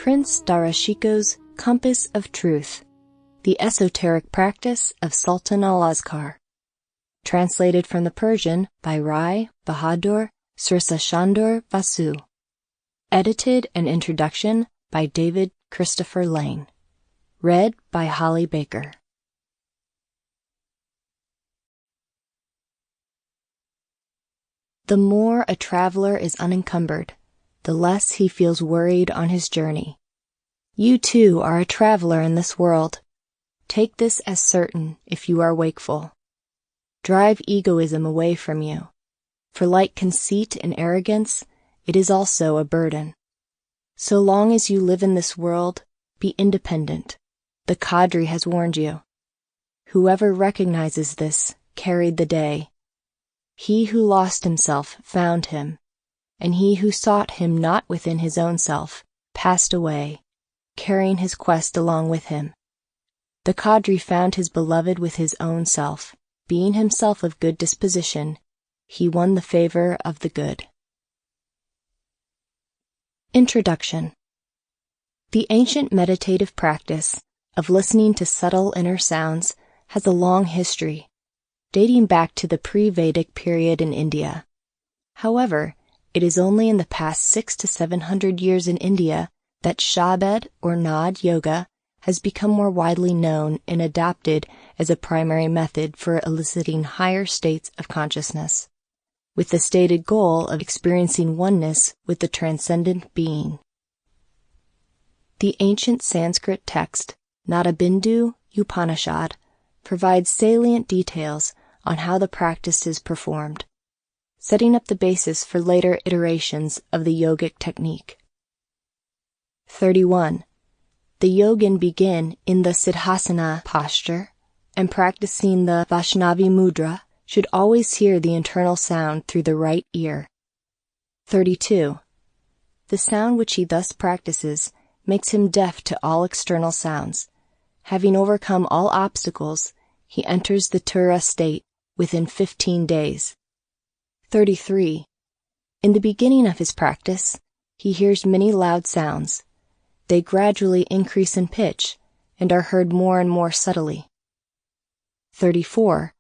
Prince DARA SHIKOH'S Compass of Truth, the esoteric practice of Sultan Al-Azkar. Translated from the Persian by Rai Bahadur Sirsashandur Vasu. Edited and introduction by David Christopher Lane. Read by Holly Baker. The more a traveler is unencumbered, the less he feels worried on his journey. You too are a traveler in this world. Take this as certain if you are wakeful. Drive egoism away from you, for like conceit and arrogance, it is also a burden. So long as you live in this world, be independent. The Qadri has warned you. Whoever recognizes this carried the day. He who lost himself found him, and he who sought him not within his own self passed away, carrying his quest along with him. The Qadri found his beloved with his own self. Being himself of good disposition, he won the favor of the good. Introduction. The ancient meditative practice of listening to subtle inner sounds has a long history, dating back to the pre-Vedic period in India. However, it is only in the past 600 to 700 years in India that Shabad or Nad Yoga has become more widely known and adopted as a primary method for eliciting higher states of consciousness, with the stated goal of experiencing oneness with the transcendent being. The ancient Sanskrit text, Nadabindu Upanishad, provides salient details on how the practice is performed, setting up the basis for later iterations of the yogic technique. 31. The yogin begin in the Siddhasana posture, and practicing the Vaishnavi mudra should always hear the internal sound through the right ear. 32. The sound which he thus practices makes him deaf to all external sounds. Having overcome all obstacles, he enters the Tura state within 15 days. 33. In the beginning of his practice, he hears many loud sounds. They gradually increase in pitch and are heard more and more subtly. 34.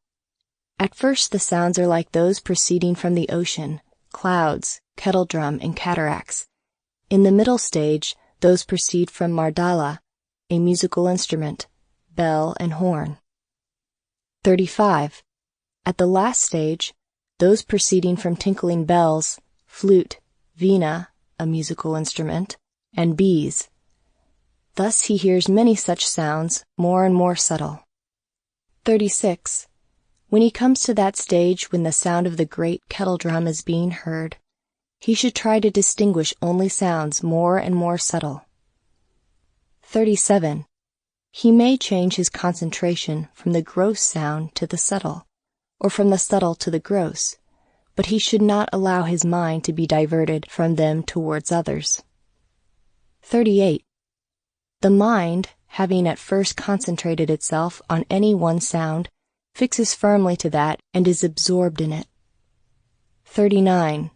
At first the sounds are like those proceeding from the ocean, clouds, kettledrum, and cataracts. In the middle stage, those proceed from mardala, a musical instrument, bell, and horn. 35. At the last stage, those proceeding from tinkling bells, flute, veena, a musical instrument, and bees. Thus he hears many such sounds, more and more subtle. 36. When he comes to that stage when the sound of the great kettledrum is being heard, he should try to distinguish only sounds more and more subtle. 37. He may change his concentration from the gross sound to the subtle, or from the subtle to the gross, but he should not allow his mind to be diverted from them towards others. 38. The mind, having at first concentrated itself on any one sound, fixes firmly to that and is absorbed in it. 39.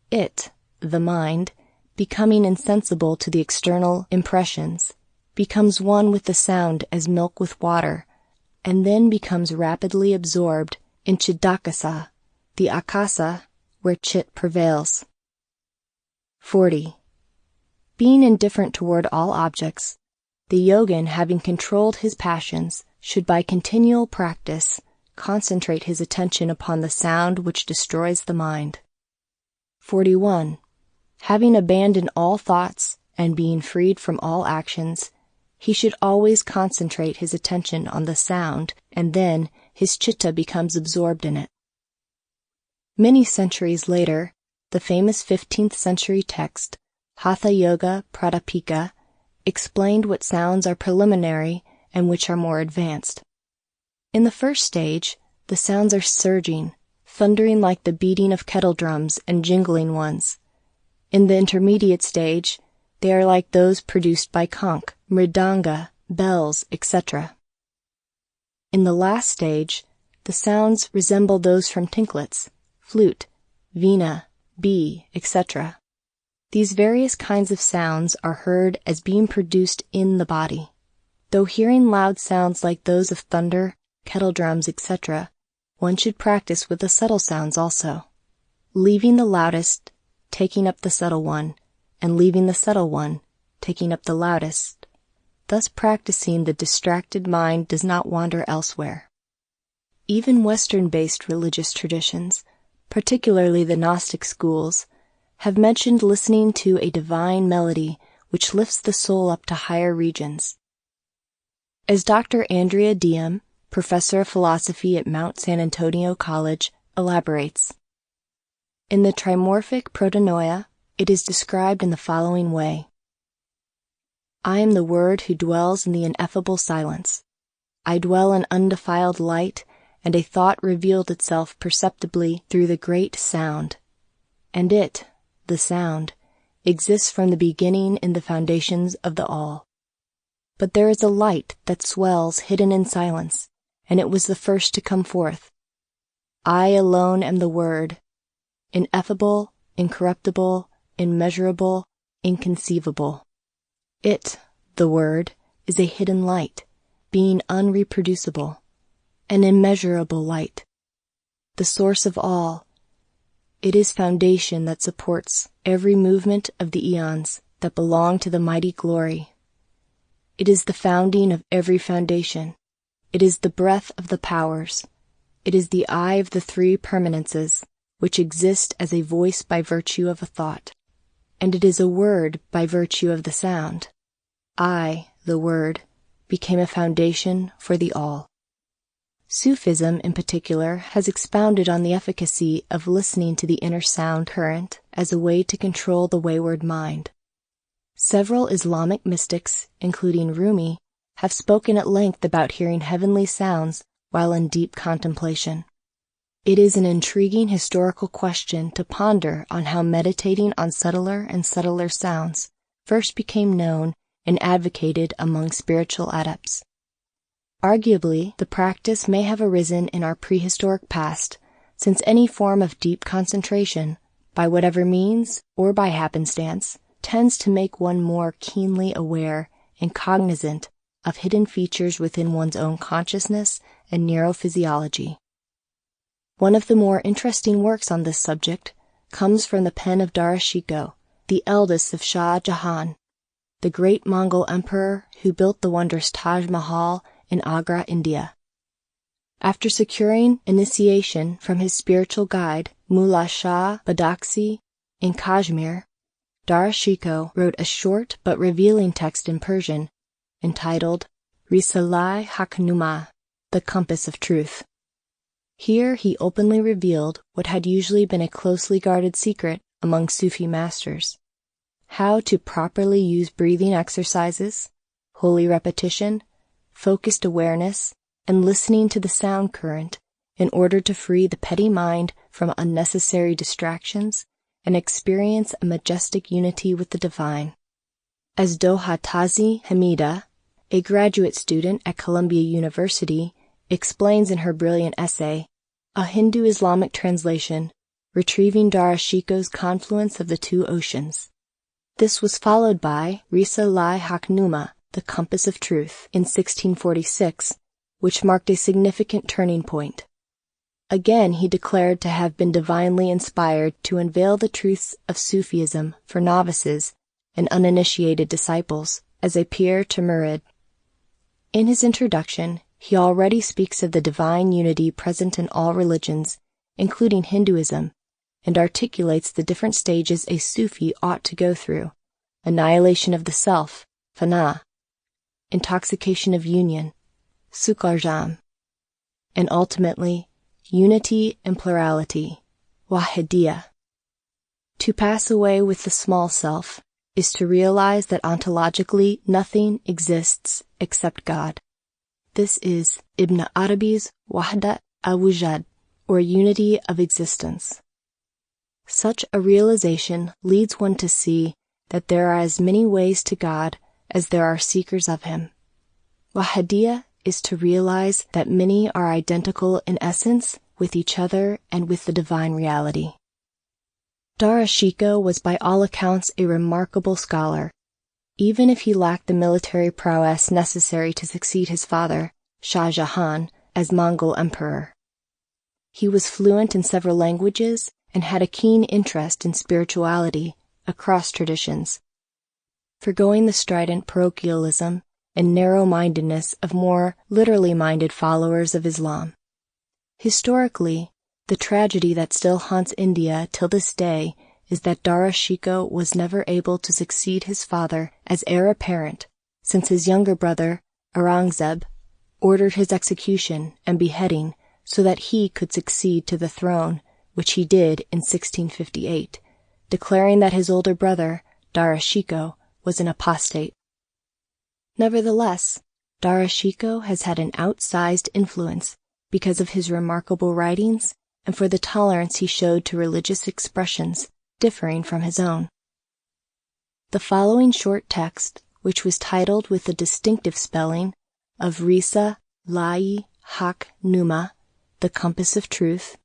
It, the mind, becoming insensible to the external impressions, becomes one with the sound as milk with water, and then becomes rapidly absorbed in Chidakasa, the akasa where Chit prevails. 40. Being indifferent toward all objects, the yogin, having controlled his passions, should by continual practice concentrate his attention upon the sound which destroys the mind. 41. Having abandoned all thoughts and being freed from all actions, he should always concentrate his attention on the sound, and then his chitta becomes absorbed in it. Many centuries later, the famous 15th century text, Hatha Yoga Pradipika, explained what sounds are preliminary and which are more advanced. In the first stage, the sounds are surging, thundering like the beating of kettledrums and jingling ones. In the intermediate stage, they are like those produced by conch, mridanga, bells, etc. In the last stage, the sounds resemble those from tinklets, flute, veena, bee, etc. These various kinds of sounds are heard as being produced in the body. Though hearing loud sounds like those of thunder, kettle drums, etc., one should practice with the subtle sounds also, leaving the loudest, taking up the subtle one, and leaving the subtle one, taking up the loudest. Thus practicing, the distracted mind does not wander elsewhere. Even Western-based religious traditions, particularly the Gnostic schools, have mentioned listening to a divine melody which lifts the soul up to higher regions. As Dr. Andrea Diem, professor of philosophy at Mount San Antonio College, elaborates, in the trimorphic protonoia, it is described in the following way. I am the Word who dwells in the ineffable silence. I dwell in undefiled light, and a thought revealed itself perceptibly through the great sound. And it, the sound, exists from the beginning in the foundations of the all. But there is a light that swells hidden in silence, and it was the first to come forth. I alone am the Word, ineffable, incorruptible, immeasurable, inconceivable. It, the Word, is a hidden light, being unreproducible, an immeasurable light, the source of all. It is foundation that supports every movement of the eons that belong to the mighty glory. It is the founding of every foundation. It is the breath of the powers. It is the eye of the three permanences, which exist as a voice by virtue of a thought. And it is a word by virtue of the sound. I, the Word, became a foundation for the all. Sufism, in particular, has expounded on the efficacy of listening to the inner sound current as a way to control the wayward mind. Several Islamic mystics, including Rumi, have spoken at length about hearing heavenly sounds while in deep contemplation. It is an intriguing historical question to ponder on how meditating on subtler and subtler sounds first became known and advocated among spiritual adepts. Arguably, the practice may have arisen in our prehistoric past, since any form of deep concentration, by whatever means or by happenstance, tends to make one more keenly aware and cognizant of hidden features within one's own consciousness and neurophysiology. One of the more interesting works on this subject comes from the pen of Dara Shikoh, the eldest of Shah Jahan, the great Mongol emperor who built the wondrous Taj Mahal in Agra, India. After securing initiation from his spiritual guide, Mullah Shah Badakhshi, in Kashmir, Dara Shikoh wrote a short but revealing text in Persian entitled Risalah Haknuma, the Compass of Truth. Here he openly revealed what had usually been a closely guarded secret among Sufi masters: how to properly use breathing exercises, holy repetition, focused awareness, and listening to the sound current in order to free the petty mind from unnecessary distractions and experience a majestic unity with the divine. As Doha Tazi Hamida, a graduate student at Columbia University, explains in her brilliant essay, A Hindu-Islamic Translation, retrieving Dara Shikoh's Confluence of the Two Oceans. This was followed by Risalah Haknuma, the Compass of Truth, in 1646, which marked a significant turning point. Again, he declared to have been divinely inspired to unveil the truths of Sufism for novices and uninitiated disciples as a peer to murid. In his introduction, he already speaks of the divine unity present in all religions, including Hinduism, and articulates the different stages a Sufi ought to go through: annihilation of the self, fana, intoxication of union, sukarjam, and ultimately, unity and plurality, wahidiyya. To pass away with the small self is to realize that ontologically nothing exists except God. This is Ibn Arabi's Wahdat al-Wujud, or unity of existence. Such a realization leads one to see that there are as many ways to God as there are seekers of Him. Wahidiyya is to realize that many are identical in essence with each other and with the divine reality. Dara Shikoh was by all accounts a remarkable scholar, even if he lacked the military prowess necessary to succeed his father, Shah Jahan, as Mongol emperor. He was fluent in several languages and had a keen interest in spirituality across traditions, forgoing the strident parochialism and narrow-mindedness of more literally-minded followers of Islam. Historically, the tragedy that still haunts India till this day is that Dara Shikoh was never able to succeed his father as heir apparent, since his younger brother, Aurangzeb, ordered his execution and beheading so that he could succeed to the throne, which he did in 1658, declaring that his older brother, Dara Shikoh, was an apostate. Nevertheless, Dara Shikoh has had an outsized influence because of his remarkable writings and for the tolerance he showed to religious expressions differing from his own. The following short text, which was titled with the distinctive spelling of Risa Lai Hak Numa, The Compass of Truth,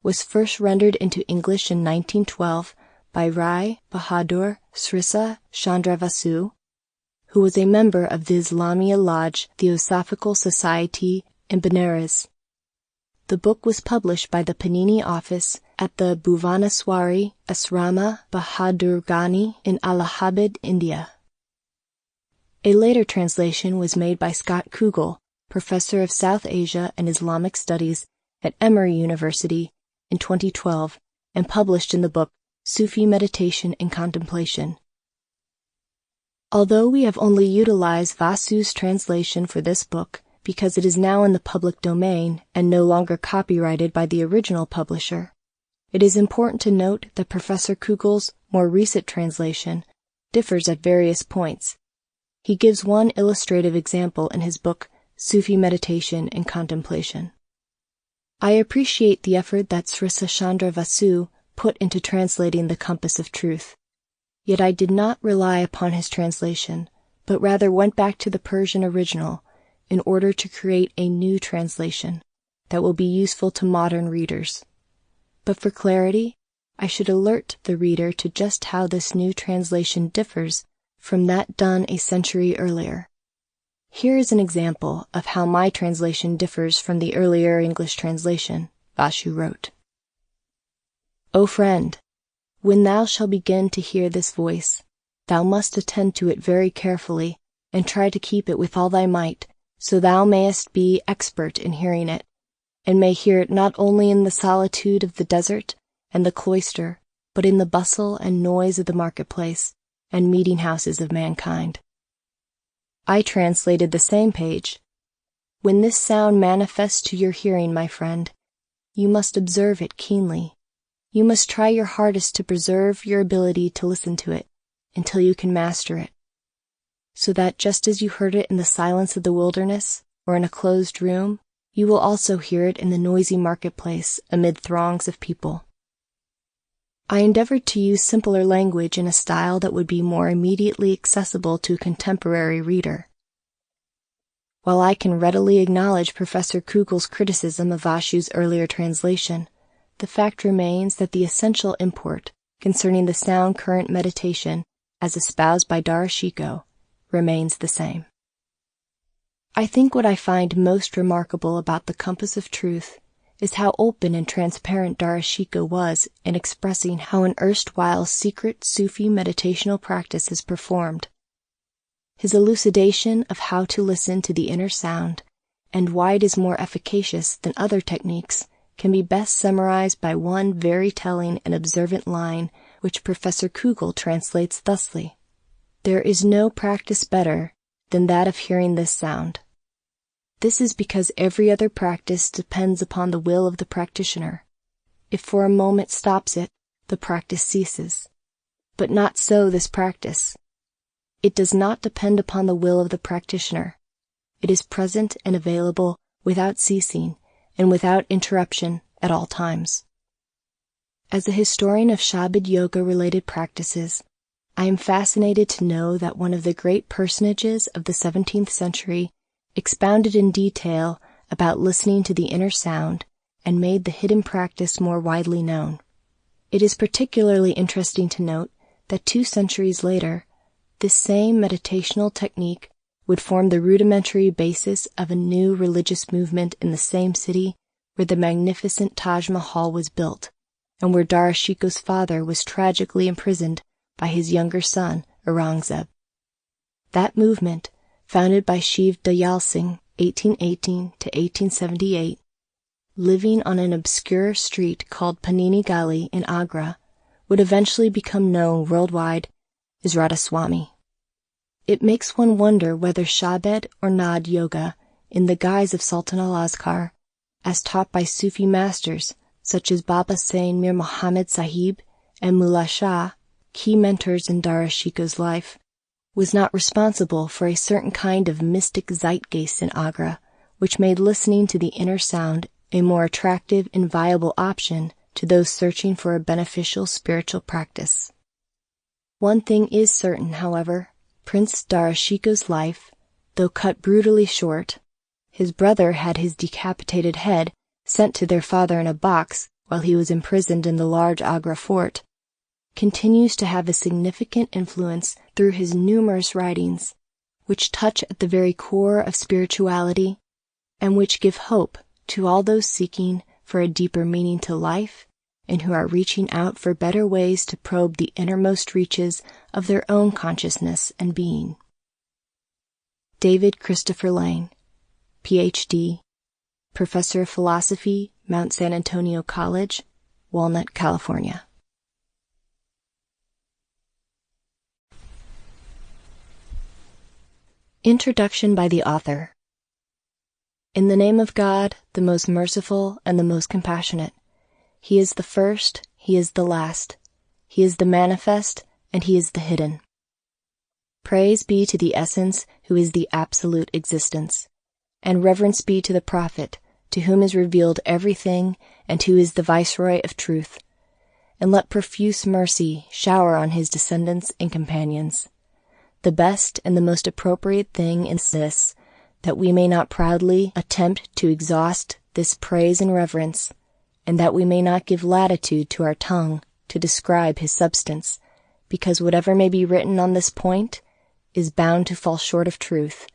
was first rendered into English in 1912 by Rai Bahadur Srisa Chandra Vasu, who was a member of the Islamia Lodge Theosophical Society in Benares. The book was published by the Panini office at the Bhuvaneshwari Asrama Bahadurgani in Allahabad, India. A later translation was made by Scott Kugel, professor of South Asia and Islamic Studies at Emory University, in 2012, and published in the book Sufi Meditation and Contemplation. Although we have only utilized Vasu's translation for this book because it is now in the public domain and no longer copyrighted by the original publisher, it is important to note that Professor Kugel's more recent translation differs at various points. He gives one illustrative example in his book Sufi Meditation and Contemplation. I appreciate the effort that Srisa Chandra Vasu put into translating The Compass of Truth. Yet I did not rely upon his translation, but rather went back to the Persian original in order to create a new translation that will be useful to modern readers. But for clarity, I should alert the reader to just how this new translation differs from that done a century earlier. Here is an example of how my translation differs from the earlier English translation. Vasu wrote, O friend, when thou shalt begin to hear this voice, thou must attend to it very carefully and try to keep it with all thy might, so thou mayest be expert in hearing it, and may hear it not only in the solitude of the desert and the cloister, but in the bustle and noise of the marketplace and meeting houses of mankind. I translated the same page. When this sound manifests to your hearing, my friend, you must observe it keenly. You must try your hardest to preserve your ability to listen to it until you can master it, so that just as you heard it in the silence of the wilderness or in a closed room, you will also hear it in the noisy marketplace amid throngs of people. I endeavored to use simpler language in a style that would be more immediately accessible to a contemporary reader. While I can readily acknowledge Professor Kugel's criticism of Vasu's earlier translation, the fact remains that the essential import concerning the sound current meditation as espoused by Dara Shikoh remains the same. I think what I find most remarkable about The Compass of Truth is how open and transparent Dara Shikoh was in expressing how an erstwhile secret Sufi meditational practice is performed. His elucidation of how to listen to the inner sound and why it is more efficacious than other techniques can be best summarized by one very telling and observant line which Professor Kugel translates thusly: There is no practice better than that of hearing this sound. This is because every other practice depends upon the will of the practitioner. If for a moment stops it, the practice ceases. But not so this practice. It does not depend upon the will of the practitioner. It is present and available without ceasing and without interruption at all times. As a historian of Shabad Yoga-related practices, I am fascinated to know that one of the great personages of the 17th century expounded in detail about listening to the inner sound and made the hidden practice more widely known. It is particularly interesting to note that 2 centuries later, this same meditational technique would form the rudimentary basis of a new religious movement in the same city where the magnificent Taj Mahal was built, and where Dara Shikoh's father was tragically imprisoned by his younger son, Aurangzeb. That movement, founded by Shiv Dayal Singh, 1818 to 1878, living on an obscure street called Panini Gali in Agra, would eventually become known worldwide as Radhaswami. It makes one wonder whether Shabad or Nad Yoga, in the guise of Sultan al-Azkar, as taught by Sufi masters such as Baba Sain Mir Muhammad Sahib and Mullah Shah, key mentors in Dara Shikoh's life, was not responsible for a certain kind of mystic zeitgeist in Agra, which made listening to the inner sound a more attractive and viable option to those searching for a beneficial spiritual practice. One thing is certain, however: Prince Dara Shikoh's life, though cut brutally short, his brother had his decapitated head sent to their father in a box while he was imprisoned in the large Agra fort, continues to have a significant influence through his numerous writings, which touch at the very core of spirituality and which give hope to all those seeking for a deeper meaning to life and who are reaching out for better ways to probe the innermost reaches of their own consciousness and being. David Christopher Lane, Ph.D., Professor of Philosophy, Mount San Antonio College, Walnut, California. Introduction by the author. In the name of God, the most merciful and the most compassionate. He is the first, he is the last. He is the manifest, and he is the hidden. Praise be to the Essence, who is the absolute existence. And reverence be to the Prophet, to whom is revealed everything, and who is the Viceroy of truth. And let profuse mercy shower on his descendants and companions. The best and the most appropriate thing is this, that we may not proudly attempt to exhaust this praise and reverence, and that we may not give latitude to our tongue to describe his substance, because whatever may be written on this point is bound to fall short of truth,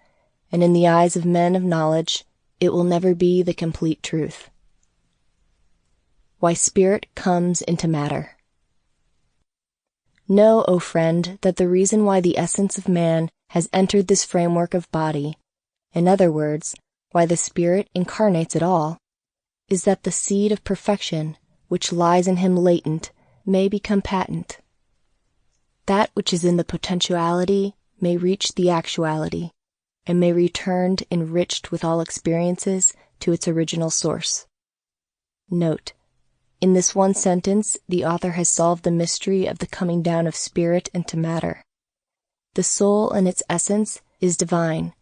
and in the eyes of men of knowledge it will never be the complete truth. Why spirit comes into matter. Know, O friend, that the reason why the essence of man has entered this framework of body, in other words, why the spirit incarnates at all, is that the seed of perfection, which lies in him latent, may become patent. That which is in the potentiality may reach the actuality, and may return enriched with all experiences to its original source. Note: in this one sentence, the author has solved the mystery of the coming down of spirit into matter. The soul in its essence is divine,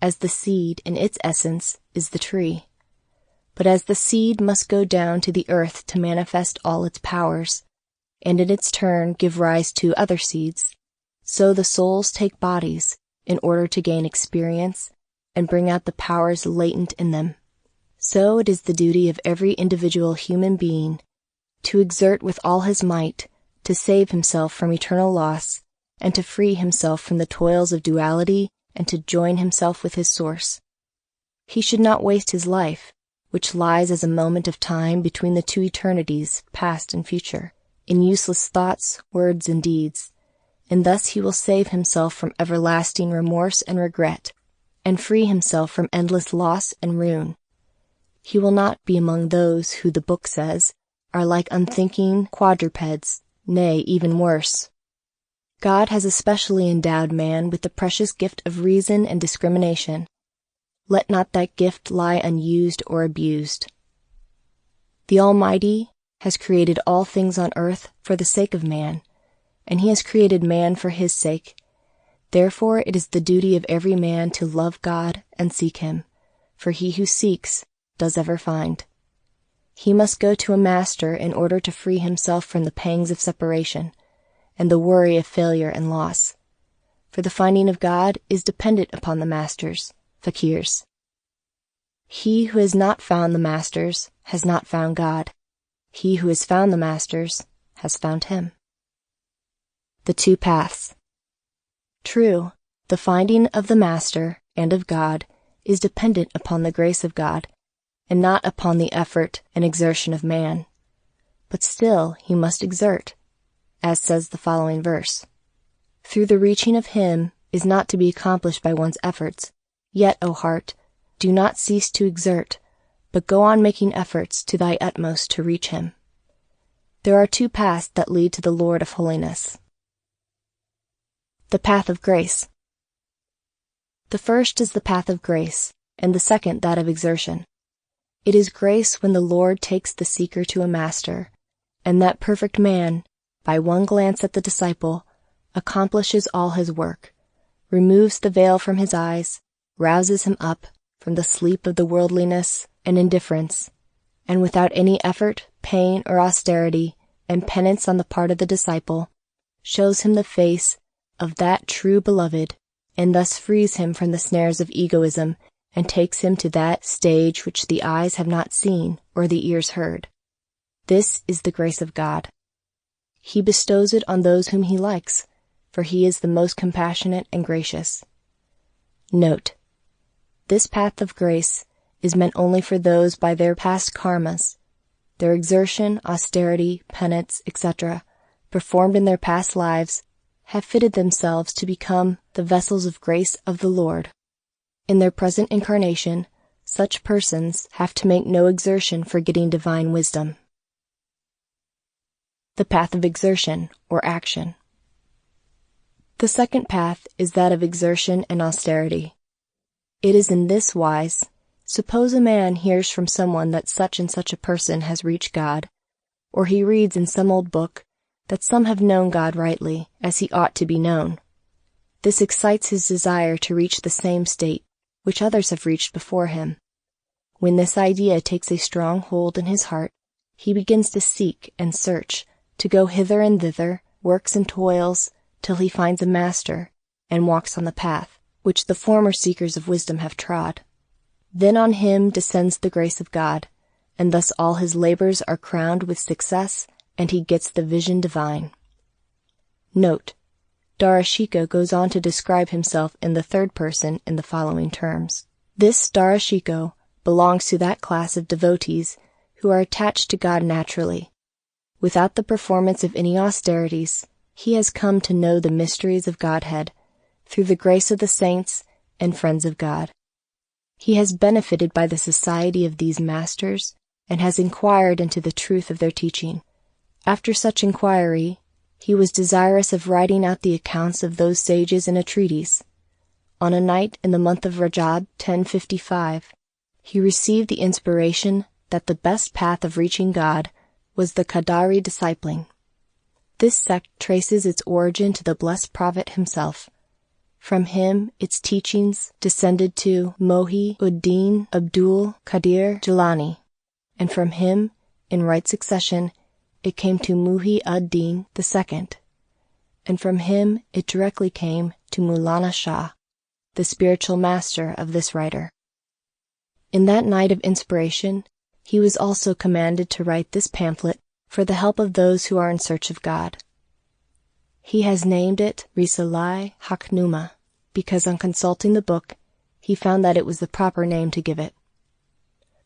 as the seed in its essence is the tree. But as the seed must go down to the earth to manifest all its powers, and in its turn give rise to other seeds, so the souls take bodies in order to gain experience and bring out the powers latent in them. So it is the duty of every individual human being to exert with all his might to save himself from eternal loss and to free himself from the toils of duality and to join himself with his source. He should not waste his life, which lies as a moment of time between the two eternities, past and future, in useless thoughts, words, and deeds, and thus he will save himself from everlasting remorse and regret, and free himself from endless loss and ruin. He will not be among those who, the book says, are like unthinking quadrupeds, nay, even worse. God has especially endowed man with the precious gift of reason and discrimination. Let not that gift lie unused or abused. The Almighty has created all things on earth for the sake of man, and he has created man for his sake. Therefore it is the duty of every man to love God and seek him, for he who seeks does ever find. He must go to a master in order to free himself from the pangs of separation and the worry of failure and loss, for the finding of God is dependent upon the masters, fakirs. He who has not found the masters has not found God. He who has found the masters has found him. The two paths. True, the finding of the Master and of God is dependent upon the grace of God, and not upon the effort and exertion of man. But still he must exert, as says the following verse. Through the reaching of him is not to be accomplished by one's efforts. Yet, O heart, do not cease to exert, but go on making efforts to thy utmost to reach him. There are two paths that lead to the Lord of holiness. The path of grace. The first is the path of grace, and the second that of exertion. It is grace when the Lord takes the seeker to a master, and that perfect man, by one glance at the disciple, accomplishes all his work, removes the veil from his eyes, rouses him up from the sleep of the worldliness and indifference, and without any effort, pain, or austerity, and penance on the part of the disciple, shows him the face of that true beloved, and thus frees him from the snares of egoism and takes him to that stage which the eyes have not seen or the ears heard. This is the grace of God. He bestows it on those whom he likes, for he is the most compassionate and gracious. Note: this path of grace is meant only for those by their past karmas, their exertion, austerity, penance, etc., performed in their past lives, have fitted themselves to become the vessels of grace of the Lord. In their present incarnation, such persons have to make no exertion for getting divine wisdom. The path of exertion, or action. The second path is that of exertion and austerity. It is in this wise: suppose a man hears from someone that such and such a person has reached God, or he reads in some old book that some have known God rightly, as he ought to be known. This excites his desire to reach the same state which others have reached before him. When this idea takes a strong hold in his heart, he begins to seek and search, to go hither and thither, works and toils, till he finds a master, and walks on the path which the former seekers of wisdom have trod. Then on him descends the grace of God, and thus all his labors are crowned with success, and he gets the vision divine. Note: DARA SHIKOH goes on to describe himself in the third person in the following terms. This DARA SHIKOH belongs to that class of devotees who are attached to God naturally. Without the performance of any austerities, he has come to know the mysteries of Godhead, through the grace of the saints and friends of God. He has benefited by the society of these masters, and has inquired into the truth of their teaching. After such inquiry, he was desirous of writing out the accounts of those sages in a treatise. On a night in the month of Rajab, 1055, he received the inspiration that the best path of reaching God was the Qadari discipling. This sect traces its origin to the blessed Prophet himself. From him, its teachings descended to Mohi ud-Din Abdul Qadir Jilani, and from him, in right succession, it came to Muhi ad-Din II, and from him it directly came to Maulana Shah, the spiritual master of this writer. In that night of inspiration, he was also commanded to write this pamphlet for the help of those who are in search of God. He has named it Risalai Haknuma, because on consulting the book, he found that it was the proper name to give it.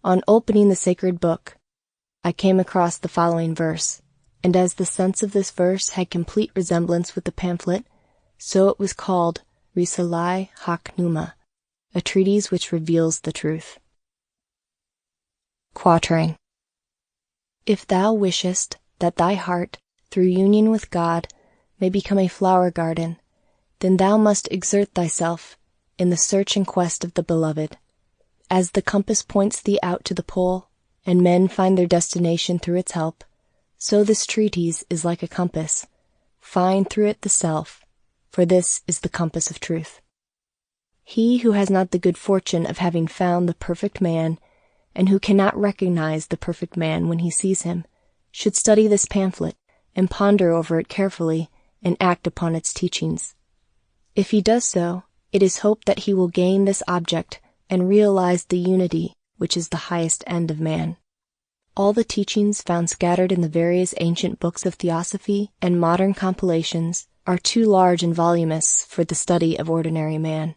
On opening the sacred book, I came across the following verse, and as the sense of this verse had complete resemblance with the pamphlet, so it was called Risalai Haknuma, a treatise which reveals the truth. Quatrain. If thou wishest that thy heart, through union with God, may become a flower garden, then thou must exert thyself in the search and quest of the Beloved. As the compass points thee out to the pole, and men find their destination through its help, so this treatise is like a compass. Find through it the self, for this is the compass of truth. He who has not the good fortune of having found the perfect man, and who cannot recognize the perfect man when he sees him, should study this pamphlet, and ponder over it carefully, and act upon its teachings. If he does so, it is hoped that he will gain this object, and realize the unity which is the highest end of man. All the teachings found scattered in the various ancient books of theosophy and modern compilations are too large and voluminous for the study of ordinary man.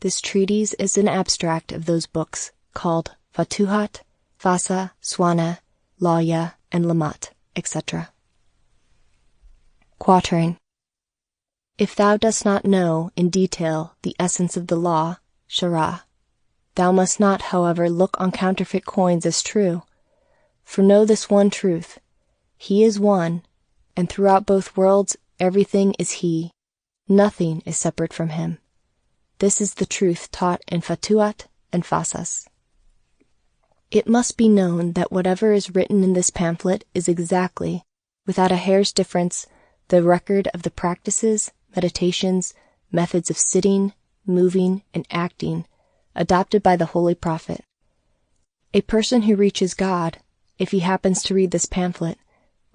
This treatise is an abstract of those books called Fatuhat, Fasa, Swana, Laya, and Lamat, etc. Quatrain. If thou dost not know in detail the essence of the law, Shara, thou must not, however, look on counterfeit coins as true. For know this one truth, He is one, and throughout both worlds everything is He. Nothing is separate from Him. This is the truth taught in Fatuhat and Fasas. It must be known that whatever is written in this pamphlet is exactly, without a hair's difference, the record of the practices, meditations, methods of sitting, moving, and acting adopted by the Holy Prophet. A person who reaches God, if he happens to read this pamphlet,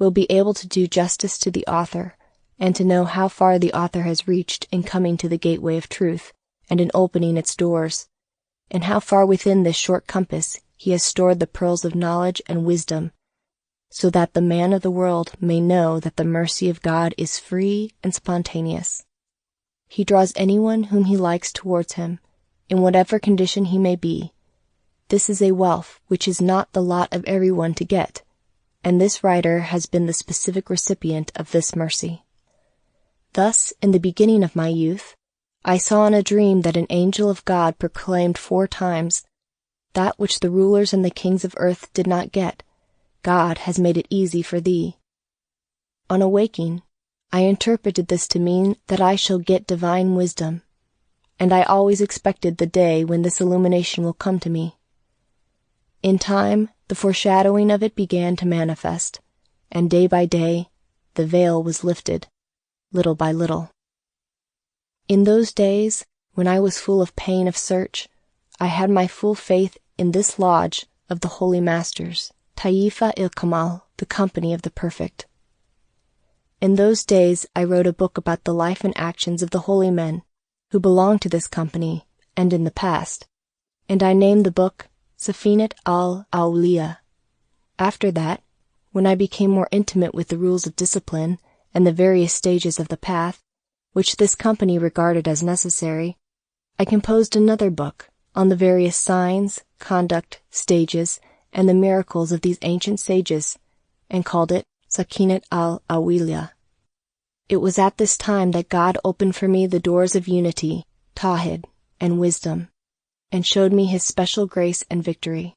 will be able to do justice to the author and to know how far the author has reached in coming to the gateway of truth and in opening its doors, and how far within this short compass he has stored the pearls of knowledge and wisdom, so that the man of the world may know that the mercy of God is free and spontaneous. He draws anyone whom he likes towards him, in whatever condition he may be. This is a wealth which is not the lot of everyone to get, and this writer has been the specific recipient of this mercy. Thus, in the beginning of my youth, I saw in a dream that an angel of God proclaimed 4 times, "That which the rulers and the kings of earth did not get, God has made it easy for thee." On awaking, I interpreted this to mean that I shall get divine wisdom, and I always expected the day when this illumination will come to me. In time, the foreshadowing of it began to manifest, and day by day, the veil was lifted, little by little. In those days, when I was full of pain of search, I had my full faith in this lodge of the Holy Masters, Taifa il-Kamal, the company of the perfect. In those days I wrote a book about the life and actions of the holy men who belonged to this company and in the past, and I named the book Safinat al-Awliya. After that, when I became more intimate with the rules of discipline and the various stages of the path, which this company regarded as necessary, I composed another book on the various signs, conduct, stages, and the miracles of these ancient sages, and called it Sakinat al-Awliya. It was at this time that God opened for me the doors of unity, Tawhid, and wisdom, and showed me His special grace and victory.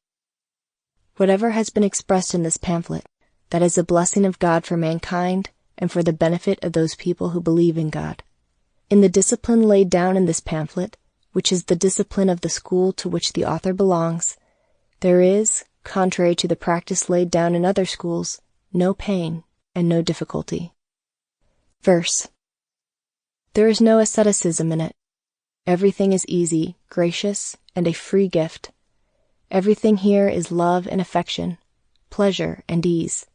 Whatever has been expressed in this pamphlet, that is a blessing of God for mankind and for the benefit of those people who believe in God. In the discipline laid down in this pamphlet, which is the discipline of the school to which the author belongs, there is, contrary to the practice laid down in other schools, no pain and no difficulty. Verse. There is no asceticism in it. Everything is easy, gracious, and a free gift. Everything here is love and affection, pleasure and ease.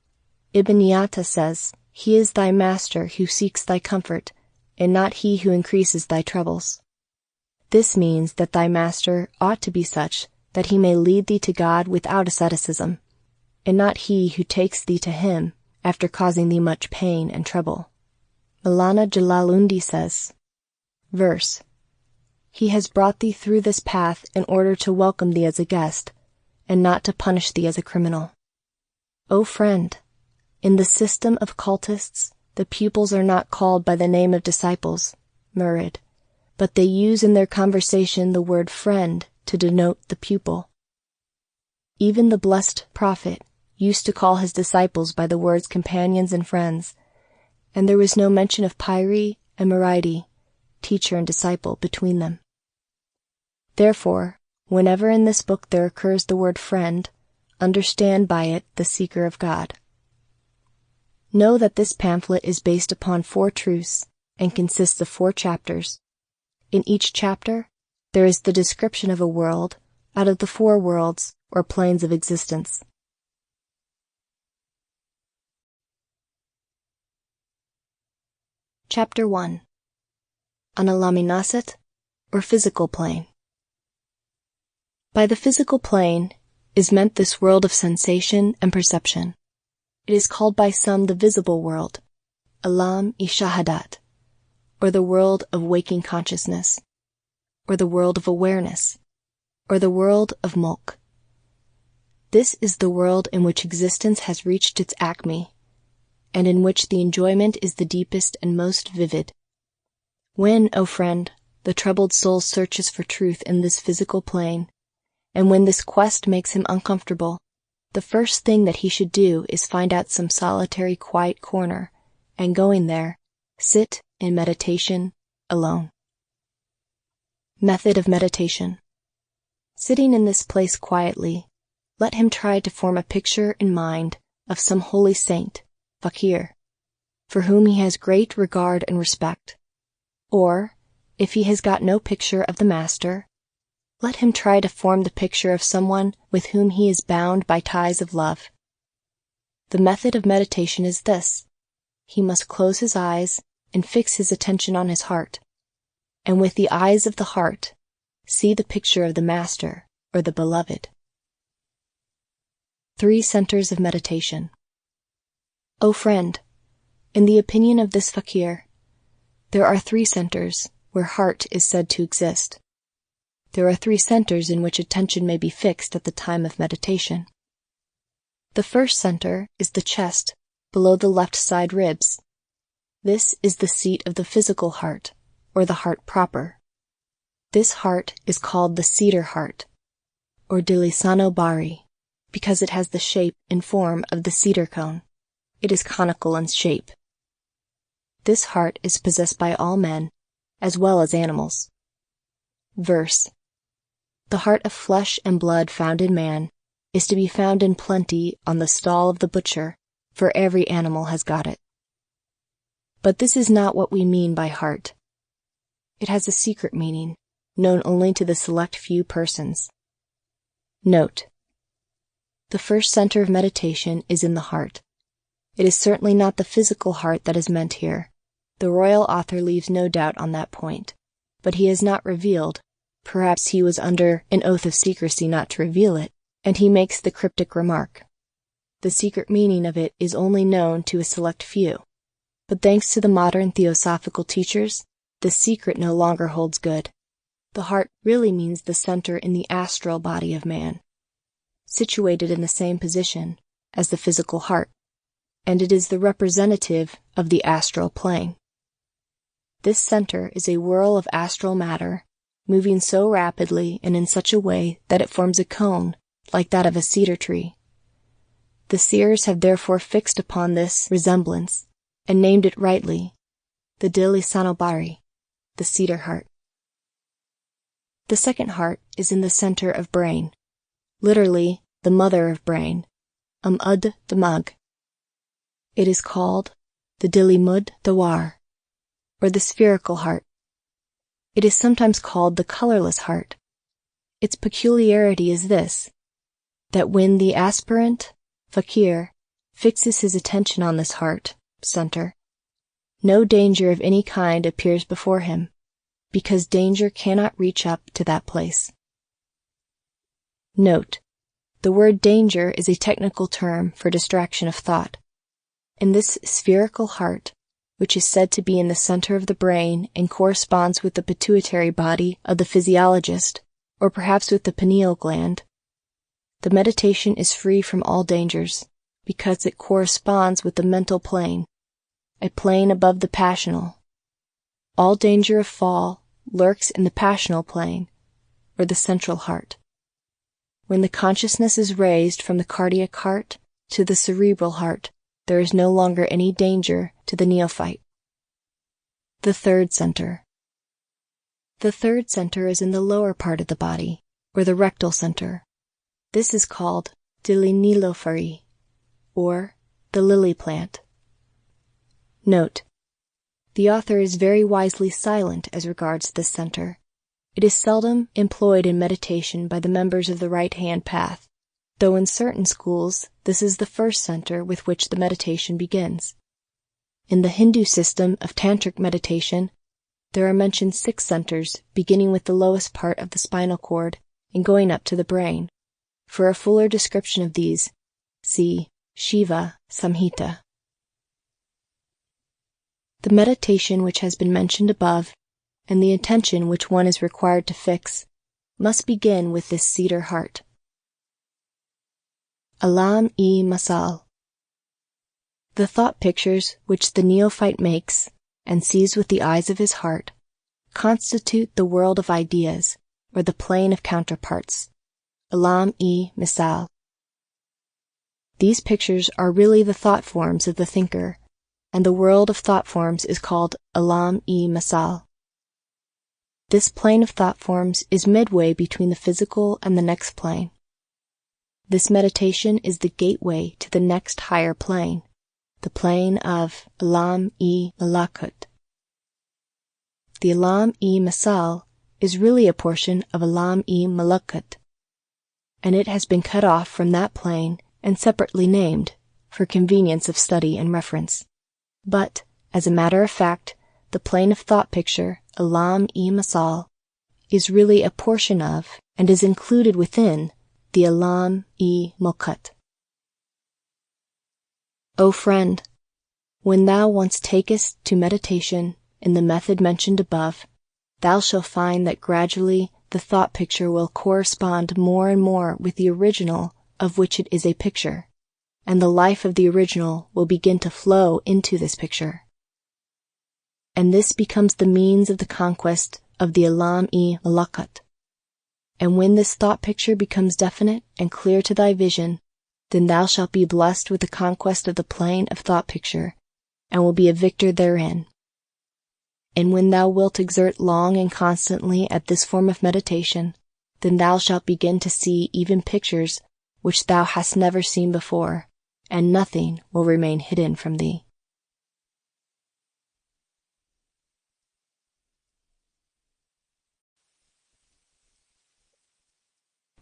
Ibn Yatta says, "He is thy master who seeks thy comfort, and not he who increases thy troubles." This means that thy master ought to be such that he may lead thee to God without asceticism, and not he who takes thee to him after causing thee much pain and trouble. Maulana Jalaluddin says, verse, "He has brought thee through this path in order to welcome thee as a guest, and not to punish thee as a criminal." O friend, in the system of cultists, the pupils are not called by the name of disciples, murid, but they use in their conversation the word friend to denote the pupil. Even the blessed prophet used to call his disciples by the words companions and friends, and there was no mention of pyri and muridi, teacher and disciple, between them. Therefore, whenever in this book there occurs the word friend, understand by it the seeker of God. Know that this pamphlet is based upon 4 truths and consists of 4 chapters. In each chapter, there is the description of a world out of the 4 worlds or planes of existence. Chapter 1. On a laminasat, or physical plane. By the physical plane, is meant this world of sensation and perception. It is called by some the visible world, alam-i-shahadat, or the world of waking consciousness, or the world of awareness, or the world of mulk. This is the world in which existence has reached its acme, and in which the enjoyment is the deepest and most vivid. When, O friend, the troubled soul searches for truth in this physical plane, and when this quest makes him uncomfortable, the first thing that he should do is find out some solitary quiet corner, and going there, sit in meditation alone. Method of meditation. Sitting in this place quietly, let him try to form a picture in mind of some holy saint, fakir, for whom he has great regard and respect. Or, if he has got no picture of the master, let him try to form the picture of someone with whom he is bound by ties of love. The method of meditation is this: he must close his eyes and fix his attention on his heart, and with the eyes of the heart, see the picture of the master or the beloved. 3 centers of meditation. O friend, in the opinion of this fakir, there are 3 centers where heart is said to exist. There are 3 centers in which attention may be fixed at the time of meditation. The first center is the chest, below the left side ribs. This is the seat of the physical heart, or the heart proper. This heart is called the cedar heart, or dilisano bari, because it has the shape and form of the cedar cone. It is conical in shape. This heart is possessed by all men, as well as animals. Verse. The heart of flesh and blood found in man is to be found in plenty on the stall of the butcher, for every animal has got it. But this is not what we mean by heart. It has a secret meaning, known only to the select few persons. Note. The first center of meditation is in the heart. It is certainly not the physical heart that is meant here. The royal author leaves no doubt on that point, but he has not revealed. Perhaps he was under an oath of secrecy not to reveal it, and he makes the cryptic remark. The secret meaning of it is only known to a select few. But thanks to the modern theosophical teachers, this secret no longer holds good. The heart really means the center in the astral body of man, situated in the same position as the physical heart, and it is the representative of the astral plane. This center is a whirl of astral matter, moving so rapidly and in such a way that it forms a cone, like that of a cedar tree. The seers have therefore fixed upon this resemblance, and named it rightly, the Dili-Sanobari, the cedar heart. The second heart is in the center of brain, literally, the mother of brain, Damag. It is called the Dilimud Dawar, or the spherical heart. It is sometimes called the colorless heart. Its peculiarity is this, that when the aspirant, fakir, fixes his attention on this heart center, no danger of any kind appears before him, because danger cannot reach up to that place. Note, the word danger is a technical term for distraction of thought. In this spherical heart, which is said to be in the center of the brain and corresponds with the pituitary body of the physiologist, or perhaps with the pineal gland, the meditation is free from all dangers, because it corresponds with the mental plane, a plane above the passional. All danger of fall lurks in the passional plane, or the central heart. When the consciousness is raised from the cardiac heart to the cerebral heart, there is no longer any danger to the neophyte. The third center. The third center is in the lower part of the body, or the rectal center. This is called Dilinilofari, or the lily plant. Note, the author is very wisely silent as regards this center. It is seldom employed in meditation by the members of the right-hand path, though in certain schools this is the first center with which the meditation begins. In the Hindu system of tantric meditation, there are mentioned 6 centers beginning with the lowest part of the spinal cord and going up to the brain. For a fuller description of these, see Shiva Samhita. The meditation which has been mentioned above, and the intention which one is required to fix, must begin with this cedar heart. Alam-i-Masal. The thought pictures which the neophyte makes and sees with the eyes of his heart constitute the world of ideas, or the plane of counterparts. Alam-i-Misal. These pictures are really the thought forms of the thinker, and the world of thought forms is called Alam-i-Masal. This plane of thought forms is midway between the physical and the next plane. This meditation is the gateway to the next higher plane, the plane of Alam-i-Malakut. The Alam-i-Masal is really a portion of Alam-i-Malakut, and it has been cut off from that plane and separately named for convenience of study and reference. But, as a matter of fact, the plane of thought picture, Alam-i-Masal, is really a portion of and is included within the Alam-i-Malkut. O friend, when thou once takest to meditation in the method mentioned above, thou shalt find that gradually the thought picture will correspond more and more with the original of which it is a picture, and the life of the original will begin to flow into this picture. And this becomes the means of the conquest of the Alam-i-Malakut. And when this thought picture becomes definite and clear to thy vision, then thou shalt be blessed with the conquest of the plane of thought picture, and will be a victor therein. And when thou wilt exert long and constantly at this form of meditation, then thou shalt begin to see even pictures which thou hast never seen before, and nothing will remain hidden from thee.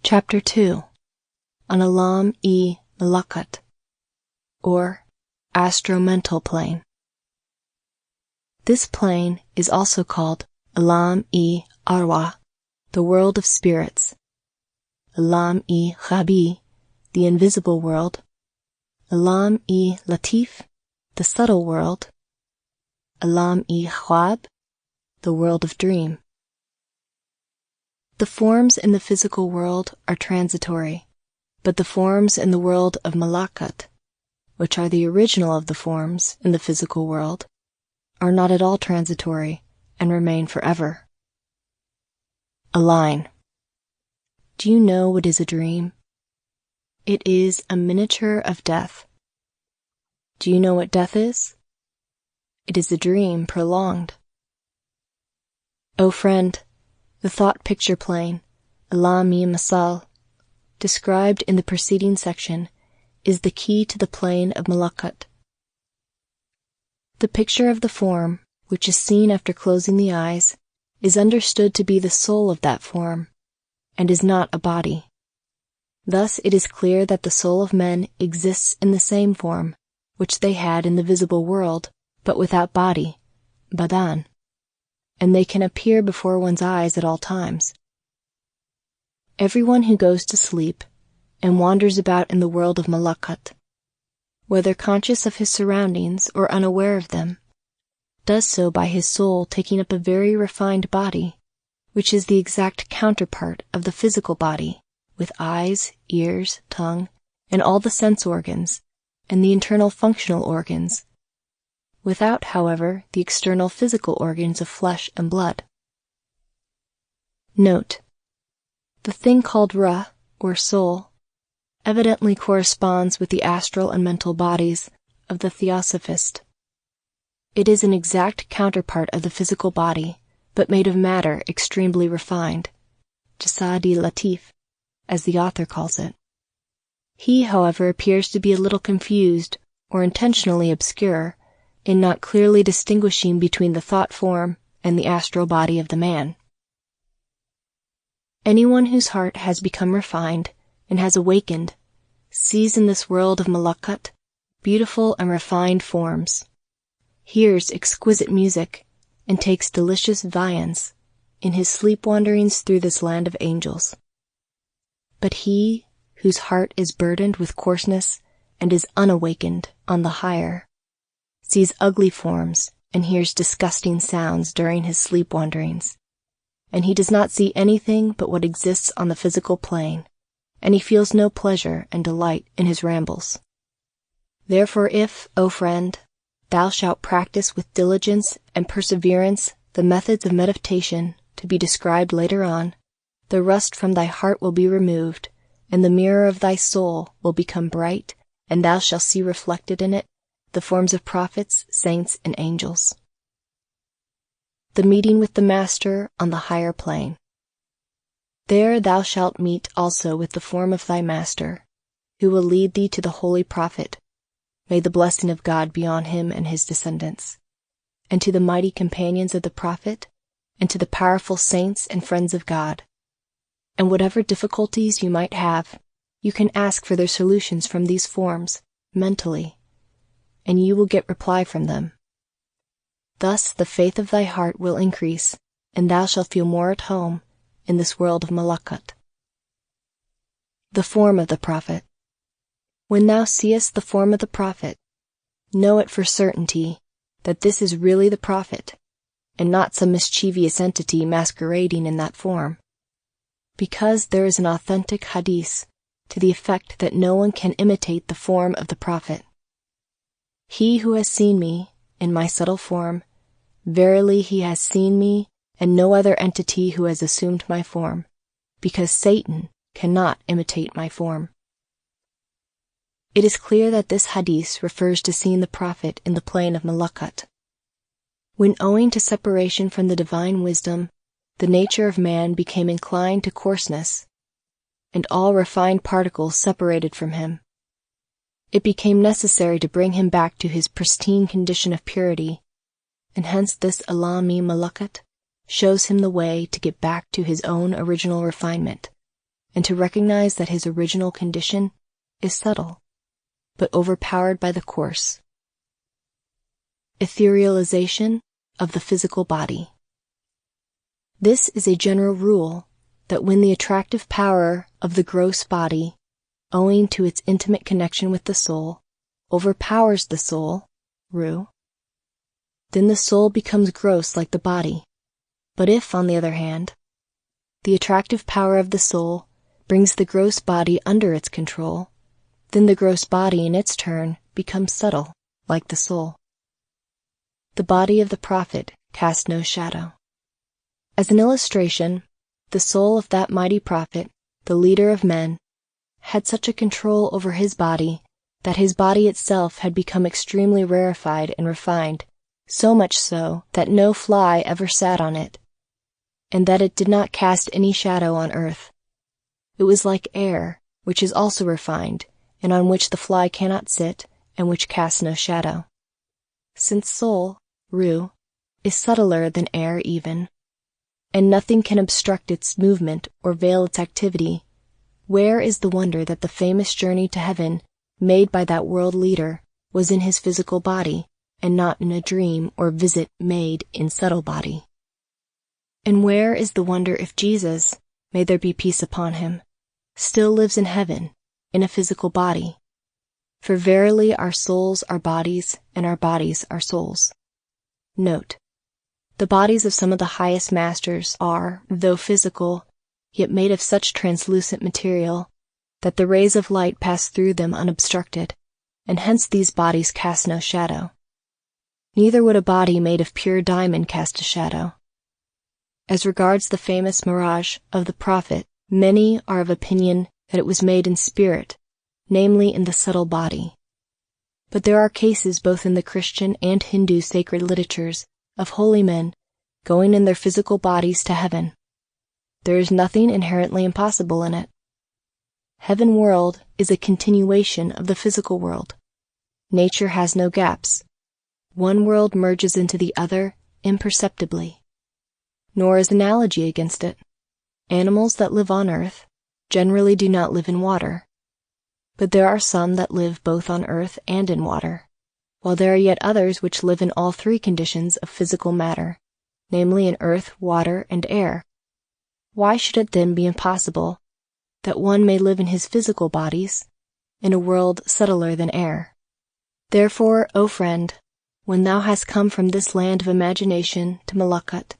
Chapter 2. On Alam-i-Malakut, or Astro-Mental Plane. This plane is also called Alam-i-Arwah, the world of spirits, Alam-i-Ghabi, the invisible world, Alam-i-Latif, the subtle world, Alam-i-Khwab, the world of dream. The forms in the physical world are transitory, but the forms in the world of Malakut, which are the original of the forms in the physical world, are not at all transitory and remain forever. A line. Do you know what is a dream? It is a miniature of death. Do you know what death is? It is a dream prolonged. O friend, the thought picture plane, Alam-i-Masal, described in the preceding section, is the key to the plane of Malakut. The picture of the form, which is seen after closing the eyes, is understood to be the soul of that form, and is not a body. Thus it is clear that the soul of men exists in the same form, which they had in the visible world, but without body, badan, and they can appear before one's eyes at all times. Everyone who goes to sleep and wanders about in the world of Malakut, whether conscious of his surroundings or unaware of them, does so by his soul taking up a very refined body, which is the exact counterpart of the physical body, with eyes, ears, tongue, and all the sense organs, and the internal functional organs, without, however, the external physical organs of flesh and blood. Note: the thing called Ra, or soul, evidently corresponds with the astral and mental bodies of the Theosophist. It is an exact counterpart of the physical body, but made of matter extremely refined, jasadi latif, as the author calls it. He, however, appears to be a little confused, or intentionally obscure, in not clearly distinguishing between the thought form and the astral body of the man. Anyone whose heart has become refined and has awakened sees in this world of Malakut beautiful and refined forms, hears exquisite music, and takes delicious viands in his sleep wanderings through this land of angels. But he whose heart is burdened with coarseness and is unawakened on the higher, sees ugly forms and hears disgusting sounds during his sleep wanderings, and he does not see anything but what exists on the physical plane, and he feels no pleasure and delight in his rambles. Therefore if, O friend, thou shalt practice with diligence and perseverance the methods of meditation to be described later on, the rust from thy heart will be removed, and the mirror of thy soul will become bright, and thou shalt see reflected in it the forms of prophets, saints, and angels. The meeting with the Master on the higher plane. There thou shalt meet also with the form of thy Master, who will lead thee to the holy prophet. May the blessing of God be on him and his descendants, and to the mighty companions of the prophet, and to the powerful saints and friends of God. And whatever difficulties you might have, you can ask for their solutions from these forms, mentally, and you will get reply from them. Thus the faith of thy heart will increase, and thou shalt feel more at home in this world of Malakut. The form of the prophet. When thou seest the form of the prophet, know it for certainty that this is really the prophet, and not some mischievous entity masquerading in that form, because there is an authentic hadith to the effect that no one can imitate the form of the prophet. He who has seen me in my subtle form, verily he has seen me and no other entity who has assumed my form, because Satan cannot imitate my form. It is clear that this hadith refers to seeing the prophet in the plane of Malakut. When owing to separation from the divine wisdom, the nature of man became inclined to coarseness, and all refined particles separated from him, it became necessary to bring him back to his pristine condition of purity, and hence this Alami Malakut shows him the way to get back to his own original refinement, and to recognize that his original condition is subtle, but overpowered by the coarse. Etherealization of the physical body. This is a general rule that when the attractive power of the gross body, owing to its intimate connection with the soul, overpowers the soul, Ru, then the soul becomes gross like the body. But if, on the other hand, the attractive power of the soul brings the gross body under its control, then the gross body in its turn becomes subtle, like the soul. The body of the prophet casts no shadow. As an illustration, the soul of that mighty prophet, the leader of men, had such a control over his body that his body itself had become extremely rarefied and refined, so much so that no fly ever sat on it, and that it did not cast any shadow on earth. It was like air, which is also refined, and on which the fly cannot sit, and which casts no shadow. Since soul, Ru, is subtler than air even, and nothing can obstruct its movement or veil its activity, where is the wonder that the famous journey to heaven made by that world leader was in his physical body, and not in a dream or visit made in subtle body? And where is the wonder if Jesus, may there be peace upon him, still lives in heaven, in a physical body? For verily our souls are bodies, and our bodies are souls. Note: the bodies of some of the highest masters are, though physical, yet made of such translucent material that the rays of light pass through them unobstructed, and hence these bodies cast no shadow. Neither would a body made of pure diamond cast a shadow. As regards the famous mirage of the prophet, many are of opinion that it was made in spirit, namely in the subtle body. But there are cases both in the Christian and Hindu sacred literatures of holy men going in their physical bodies to heaven. There is nothing inherently impossible in it. Heaven world is a continuation of the physical world. Nature has no gaps. One world merges into the other imperceptibly. Nor is analogy against it. Animals that live on earth generally do not live in water, but there are some that live both on earth and in water, while there are yet others which live in all three conditions of physical matter, namely in earth, water, and air. Why should it then be impossible that one may live in his physical bodies, in a world subtler than air. Therefore, O friend, when thou hast come from this land of imagination to Malakut,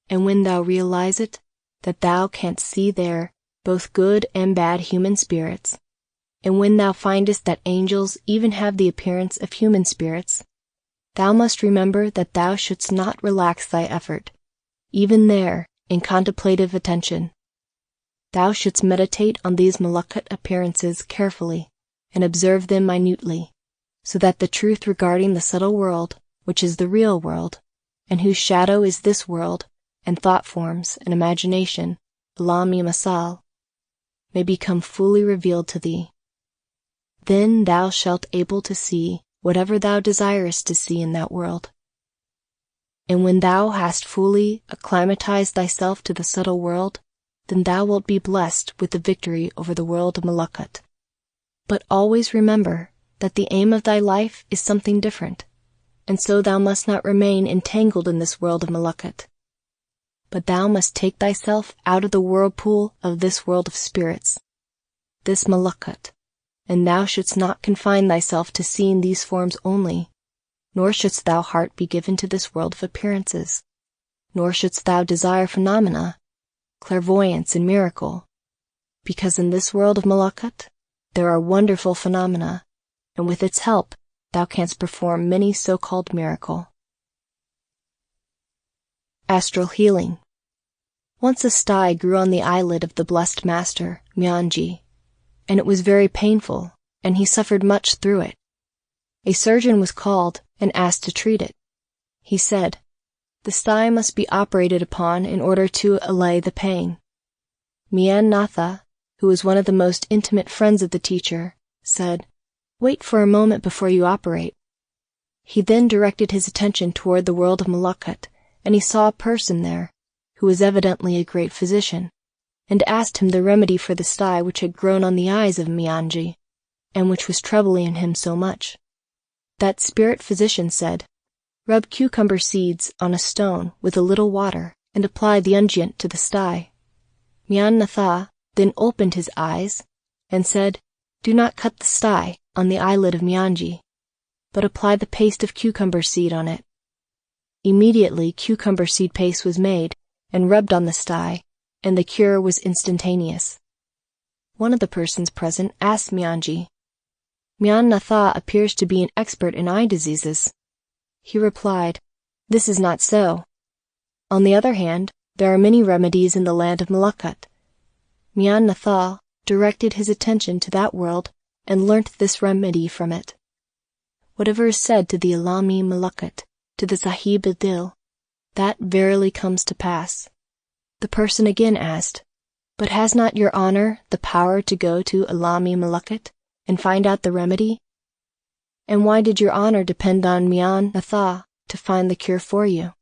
and when thou realize it, that thou canst see there both good and bad human spirits, and when thou findest that angels even have the appearance of human spirits, thou must remember that thou shouldst not relax thy effort, even there, in contemplative attention. Thou shouldst meditate on these Malakut appearances carefully, and observe them minutely, so that the truth regarding the subtle world, which is the real world, and whose shadow is this world, and thought forms, and imagination, alami masal, may become fully revealed to thee. Then thou shalt able to see whatever thou desirest to see in that world. And when thou hast fully acclimatized thyself to the subtle world, then thou wilt be blessed with the victory over the world of Malakut. But always remember that the aim of thy life is something different, and so thou must not remain entangled in this world of Malakut. But thou must take thyself out of the whirlpool of this world of spirits, this Malakut, and thou shouldst not confine thyself to seeing these forms only, nor shouldst thou heart be given to this world of appearances, nor shouldst thou desire phenomena, clairvoyance and miracle, because in this world of Malakut there are wonderful phenomena, and with its help thou canst perform many so-called miracle. Astral healing. Once a sty grew on the eyelid of the blessed master, Myanji, and it was very painful, and he suffered much through it. A surgeon was called and asked to treat it. He said, "The sty must be operated upon in order to allay the pain." Myan Natha, who was one of the most intimate friends of the teacher, said, "Wait for a moment before you operate." He then directed his attention toward the world of Malakut, and he saw a person there, who was evidently a great physician, and asked him the remedy for the sty which had grown on the eyes of Myanji, and which was troubling him so much. That spirit physician said, "Rub cucumber seeds on a stone with a little water, and apply the unguent to the sty." Myan Natha then opened his eyes, and said, "Do not cut the sty on the eyelid of Myanji, but apply the paste of cucumber seed on it." Immediately cucumber seed paste was made, and rubbed on the sty, and the cure was instantaneous. One of the persons present asked Myanji, "Myan Natha appears to be an expert in eye diseases." He replied, "This is not so. On the other hand, there are many remedies in the land of Malakut." Myan Natha directed his attention to that world and learnt this remedy from it. Whatever is said to the Alami Malakut, to the Sahib Adil, that verily comes to pass. The person again asked, "But has not your honor the power to go to Alami Malakut and find out the remedy? And why did your honor depend on Myan Natha to find the cure for you?"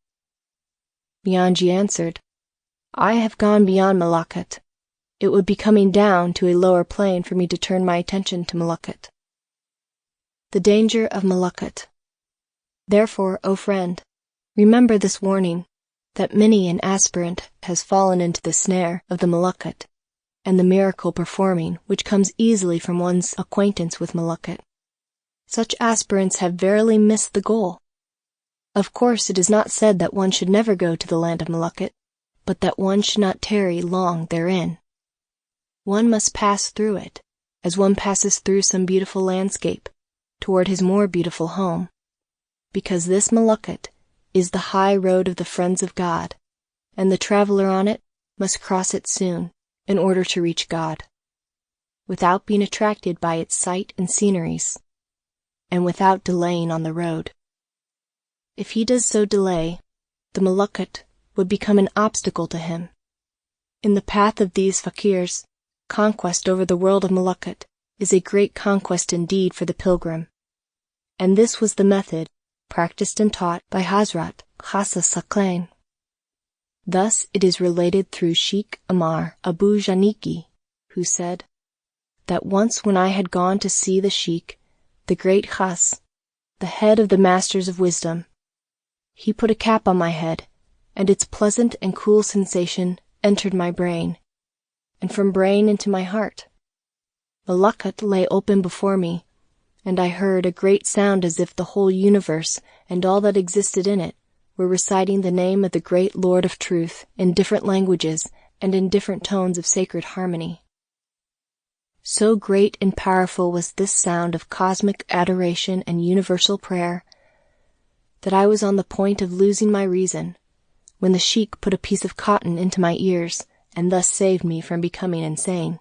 Myanji answered, "I have gone beyond Malakut. It would be coming down to a lower plane for me to turn my attention to Malakut." The danger of Malakut. Therefore, O friend, remember this warning, that many an aspirant has fallen into the snare of the Malakut, and the miracle performing which comes easily from one's acquaintance with Malakut. Such aspirants have verily missed the goal. Of course, it is not said that one should never go to the land of Malakut, but that one should not tarry long therein. One must pass through it, as one passes through some beautiful landscape, toward his more beautiful home, because this Malakut is the high road of the friends of God, and the traveler on it must cross it soon in order to reach God, without being attracted by its sight and sceneries, and without delaying on the road. If he does so delay, the Malakut would become an obstacle to him. In the path of these fakirs, conquest over the world of Malakut is a great conquest indeed for the pilgrim. And this was the method practiced and taught by Hazrat Khasa Saklain. Thus it is related through Sheikh Amar Abu Janiki, who said, that once when I had gone to see the Sheikh, the great Khas, the head of the masters of wisdom, he put a cap on my head, and its pleasant and cool sensation entered my brain, and from brain into my heart. Malakut lay open before me, and I heard a great sound as if the whole universe and all that existed in it were reciting the name of the great Lord of Truth in different languages and in different tones of sacred harmony. So great and powerful was this sound of cosmic adoration and universal prayer that I was on the point of losing my reason, when the sheik put a piece of cotton into my ears and thus saved me from becoming insane.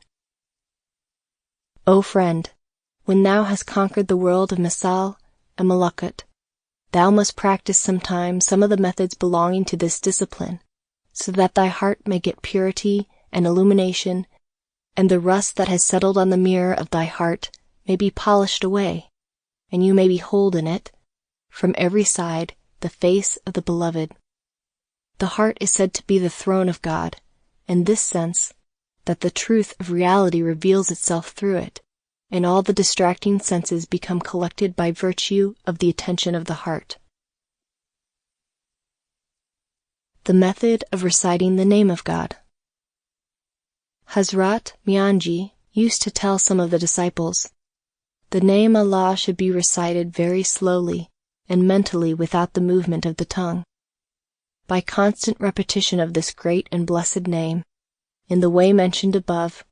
O friend, when thou hast conquered the world of Misal and Malakut, thou must practice sometime some of the methods belonging to this discipline, so that thy heart may get purity and illumination, and the rust that has settled on the mirror of thy heart may be polished away, and you may behold in it, from every side, the face of the Beloved. The heart is said to be the throne of God, in this sense, that the truth of reality reveals itself through it, and all the distracting senses become collected by virtue of the attention of the heart. The method of reciting the name of God. Hazrat Mianji used to tell some of the disciples, the name Allah should be recited very slowly and mentally without the movement of the tongue. By constant repetition of this great and blessed name, in the way mentioned above,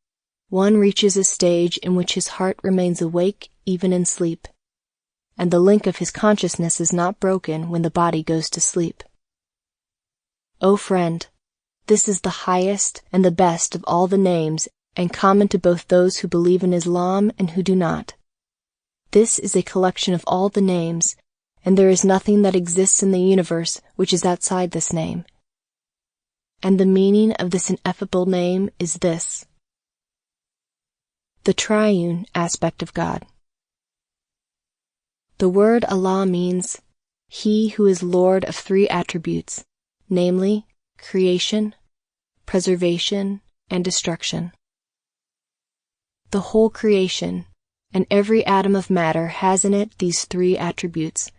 one reaches a stage in which his heart remains awake even in sleep, and the link of his consciousness is not broken when the body goes to sleep. O friend, this is the highest and the best of all the names, and common to both those who believe in Islam and who do not. This is a collection of all the names, and there is nothing that exists in the universe which is outside this name. And the meaning of this ineffable name is this: the triune aspect of God. The word Allah means He who is Lord of three attributes, namely, creation, preservation, and destruction. The whole creation, and every atom of matter has in it these three attributes,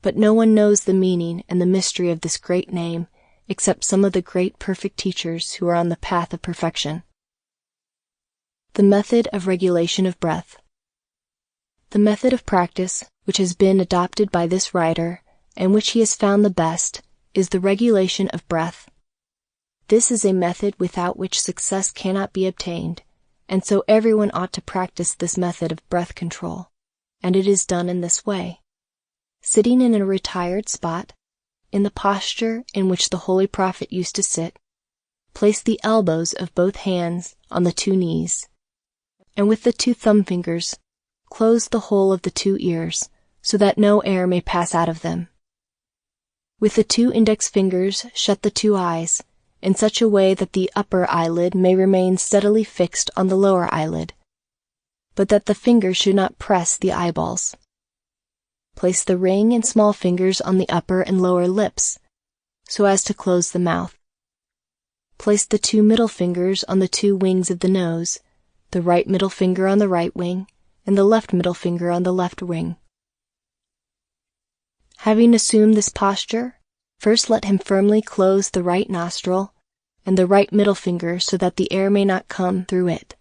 but no one knows the meaning and the mystery of this great name except some of the great perfect teachers who are on the path of perfection. The method of regulation of breath. The method of practice which has been adopted by this writer, and which he has found the best, is the regulation of breath. This is a method without which success cannot be obtained, and so everyone ought to practice this method of breath control, and it is done in this way. Sitting in a retired spot, in the posture in which the Holy Prophet used to sit, place the elbows of both hands on the two knees, and with the two thumb fingers, close the hole of the two ears, so that no air may pass out of them. With the two index fingers, shut the two eyes, in such a way that the upper eyelid may remain steadily fixed on the lower eyelid, but that the fingers should not press the eyeballs. Place the ring and small fingers on the upper and lower lips, so as to close the mouth. Place the two middle fingers on the two wings of the nose, the right middle finger on the right wing, and the left middle finger on the left wing. Having assumed this posture, first let him firmly close the right nostril and the right middle finger so that the air may not come through it.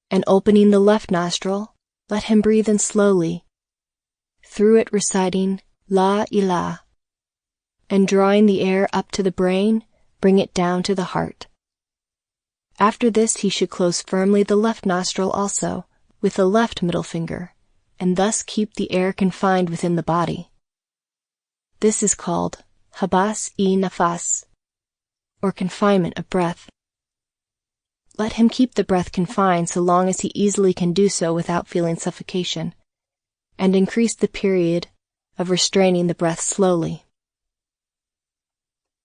And opening the left nostril, let him breathe in slowly, through it reciting La Ilah, and drawing the air up to the brain, bring it down to the heart. After this he should close firmly the left nostril also, with the left middle finger, and thus keep the air confined within the body. This is called habas-i-nafas, or confinement of breath. Let him keep the breath confined so long as he easily can do so without feeling suffocation, and increase the period of restraining the breath slowly.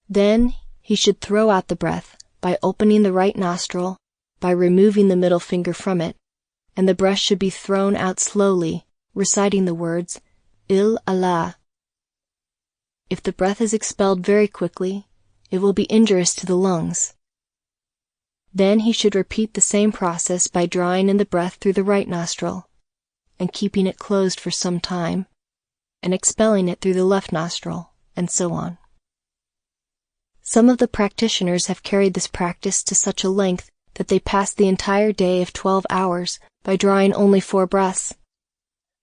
Then he should throw out the breath by opening the right nostril, by removing the middle finger from it, and the breath should be thrown out slowly, reciting the words Il Allah. If the breath is expelled very quickly, it will be injurious to the lungs. Then he should repeat the same process by drawing in the breath through the right nostril, and keeping it closed for some time, and expelling it through the left nostril, and so on. Some of the practitioners have carried this practice to such a length that they passed the entire day of 12 hours by drawing only 4 breaths.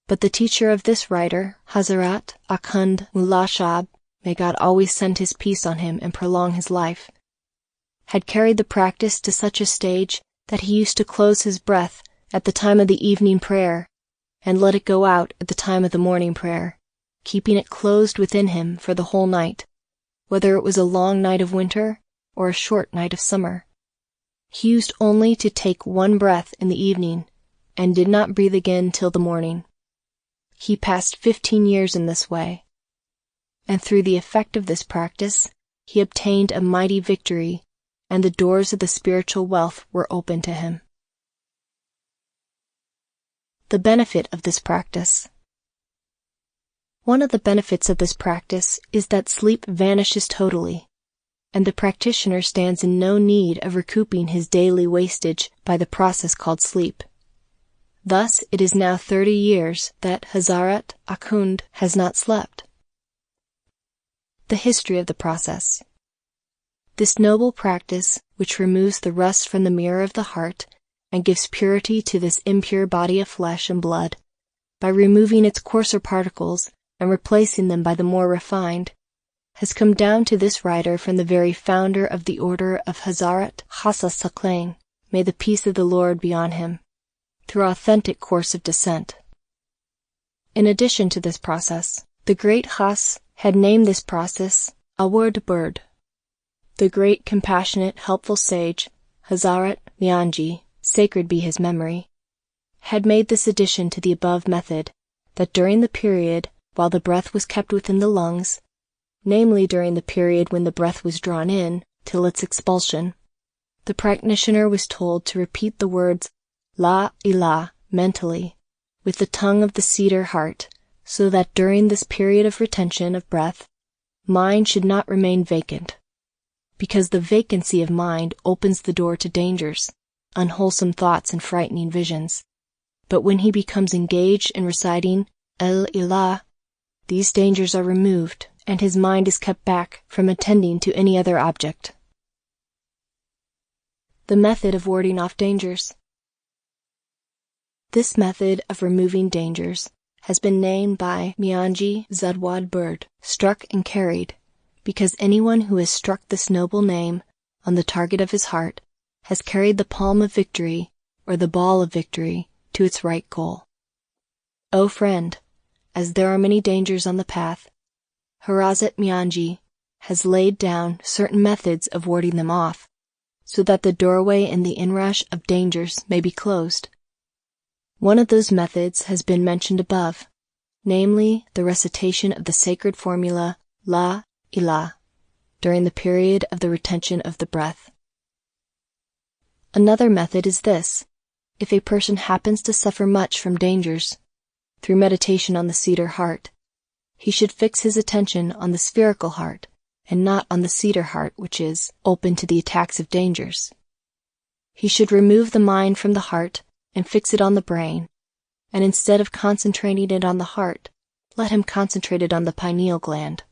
But the teacher of this writer, Hazrat Akhund Mullah Shab, may God always send his peace on him and prolong his life, had carried the practice to such a stage that he used to close his breath at the time of the evening prayer and let it go out at the time of the morning prayer, keeping it closed within him for the whole night, whether it was a long night of winter or a short night of summer. He used only to take 1 breath in the evening and did not breathe again till the morning. He passed 15 years in this way, and through the effect of this practice, he obtained a mighty victory, and the doors of the spiritual wealth were open to him. The benefit of this practice. One of the benefits of this practice is that sleep vanishes totally, and the practitioner stands in no need of recouping his daily wastage by the process called sleep. Thus, it is now 30 years that Hazrat Akhund has not slept. The history of the process. This noble practice, which removes the rust from the mirror of the heart and gives purity to this impure body of flesh and blood, by removing its coarser particles and replacing them by the more refined, has come down to this writer from the very founder of the order of Hazrat Khasa Saklain, may the peace of the Lord be on him, through authentic course of descent. In addition to this process, the great Khas had named this process audacious. The great, compassionate, helpful sage, Hazrat Mianji, sacred be his memory, had made this addition to the above method, that during the period while the breath was kept within the lungs, namely during the period when the breath was drawn in till its expulsion, the practitioner was told to repeat the words La ilah mentally, with the tongue of the cedar heart, so that during this period of retention of breath, mind should not remain vacant, because the vacancy of mind opens the door to dangers, unwholesome thoughts and frightening visions. But when he becomes engaged in reciting El Ilah, these dangers are removed, and his mind is kept back from attending to any other object. The method of warding off dangers. This method of removing dangers has been named by Mianji Zadwad Bird, struck and carried, because anyone who has struck this noble name on the target of his heart has carried the palm of victory or the ball of victory to its right goal. O friend, as there are many dangers on the path, Hazrat Mianji has laid down certain methods of warding them off, so that the doorway in the inrush of dangers may be closed. One of those methods has been mentioned above, namely the recitation of the sacred formula La ilah during the period of the retention of the breath. Another method is this: if a person happens to suffer much from dangers, through meditation on the cedar heart, he should fix his attention on the spherical heart and not on the cedar heart, which is open to the attacks of dangers. He should remove the mind from the heart and fix it on the brain, and instead of concentrating it on the heart, let him concentrate it on the pineal gland.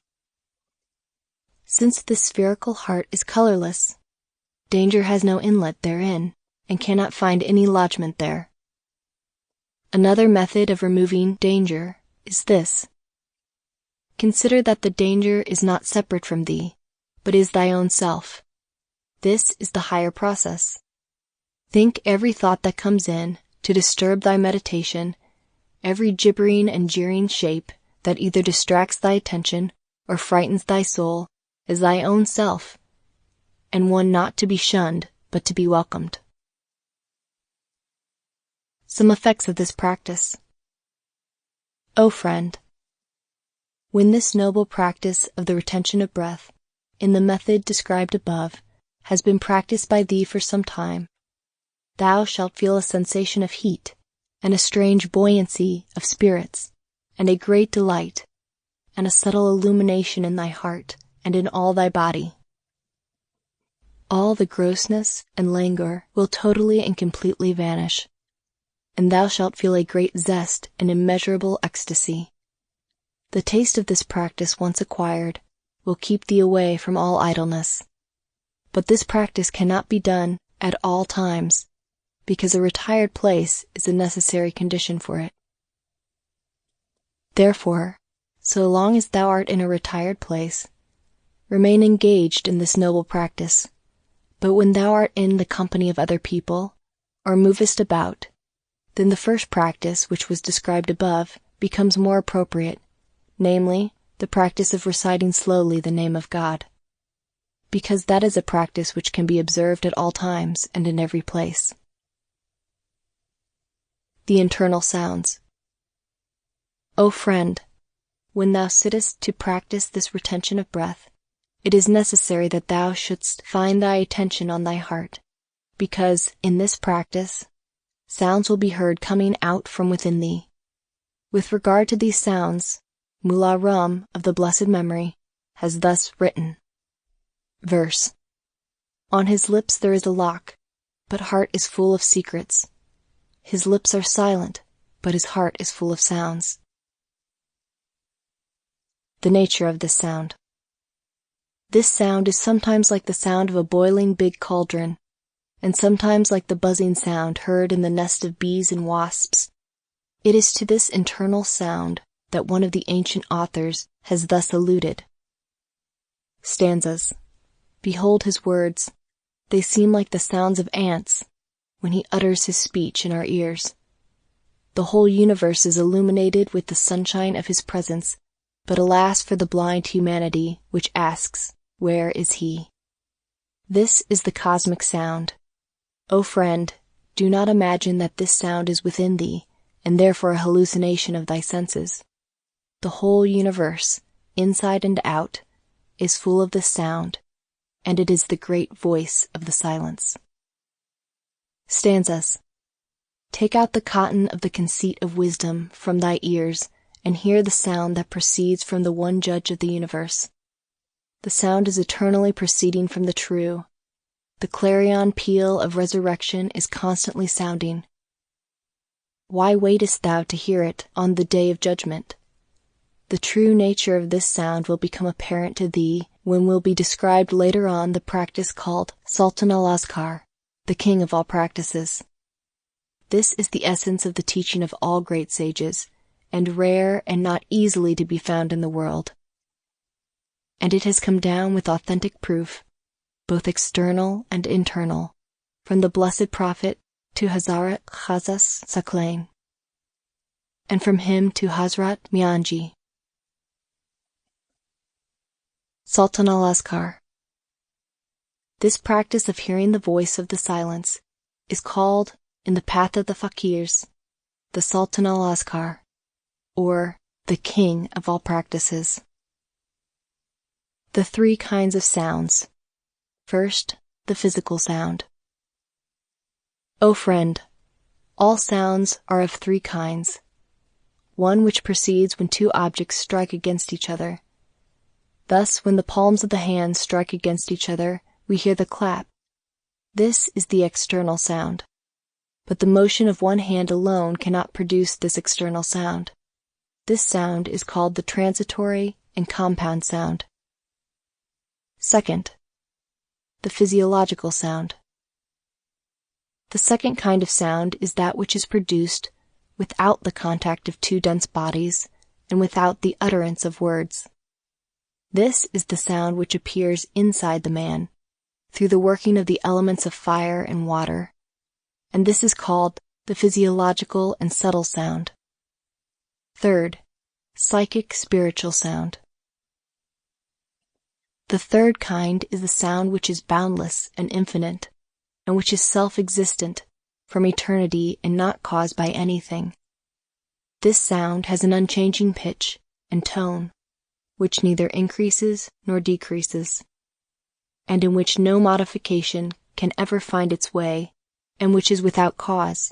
Since the spherical heart is colorless, danger has no inlet therein and cannot find any lodgment there. Another method of removing danger is this: consider that the danger is not separate from thee, but is thy own self. This is the higher process. Think every thought that comes in to disturb thy meditation, every gibbering and jeering shape that either distracts thy attention or frightens thy soul, as thy own self, and one not to be shunned but to be welcomed. Some effects of this practice. O friend, when this noble practice of the retention of breath, in the method described above, has been practiced by thee for some time, thou shalt feel a sensation of heat, and a strange buoyancy of spirits, and a great delight, and a subtle illumination in thy heart and in all thy body. All the grossness and languor will totally and completely vanish, and thou shalt feel a great zest and immeasurable ecstasy. The taste of this practice once acquired will keep thee away from all idleness. But this practice cannot be done at all times, because a retired place is a necessary condition for it. Therefore, so long as thou art in a retired place, remain engaged in this noble practice. But when thou art in the company of other people, or movest about, then the first practice which was described above becomes more appropriate, namely, the practice of reciting slowly the name of God, because that is a practice which can be observed at all times and in every place. The internal sounds. O friend, when thou sittest to practice this retention of breath, it is necessary that thou shouldst find thy attention on thy heart, because, in this practice, sounds will be heard coming out from within thee. With regard to these sounds, Mullah Rum of the blessed memory has thus written. Verse. On his lips there is a lock, but heart is full of secrets. His lips are silent, but his heart is full of sounds. The nature of this sound. This sound is sometimes like the sound of a boiling big cauldron, and sometimes like the buzzing sound heard in the nest of bees and wasps. It is to this internal sound that one of the ancient authors has thus alluded. Stanzas. Behold his words. They seem like the sounds of ants when he utters his speech in our ears. The whole universe is illuminated with the sunshine of his presence, but alas for the blind humanity which asks, where is he? This is the cosmic sound. O friend, do not imagine that this sound is within thee, and therefore a hallucination of thy senses. The whole universe, inside and out, is full of this sound, and it is the great voice of the silence. Stanzas. Take out the cotton of the conceit of wisdom from thy ears, and hear the sound that proceeds from the one judge of the universe. The sound is eternally proceeding from the true. The clarion peal of resurrection is constantly sounding. Why waitest thou to hear it on the day of judgment? The true nature of this sound will become apparent to thee when will be described later on the practice called Sultan al-Azkar, the king of all practices. This is the essence of the teaching of all great sages, and rare and not easily to be found in the world. And it has come down with authentic proof, both external and internal, from the blessed Prophet to Hazrat Khazas Saklain, and from him to Hazrat Mianji. Sultan al-Azkar. This practice of hearing the voice of the silence is called, in the path of the fakirs, the Sultan al-Azkar, or the king of all practices. The three kinds of sounds. First, the physical sound. O friend, all sounds are of three kinds. One which proceeds when two objects strike against each other. Thus, when the palms of the hands strike against each other, we hear the clap. This is the external sound. But the motion of one hand alone cannot produce this external sound. This sound is called the transitory and compound sound. Second, the physiological sound. The second kind of sound is that which is produced without the contact of two dense bodies and without the utterance of words. This is the sound which appears inside the man, through the working of the elements of fire and water, and this is called the physiological and subtle sound. Third, psychic spiritual sound. The third kind is the sound which is boundless and infinite, and which is self-existent from eternity and not caused by anything. This sound has an unchanging pitch and tone, which neither increases nor decreases, and in which no modification can ever find its way, and which is without cause.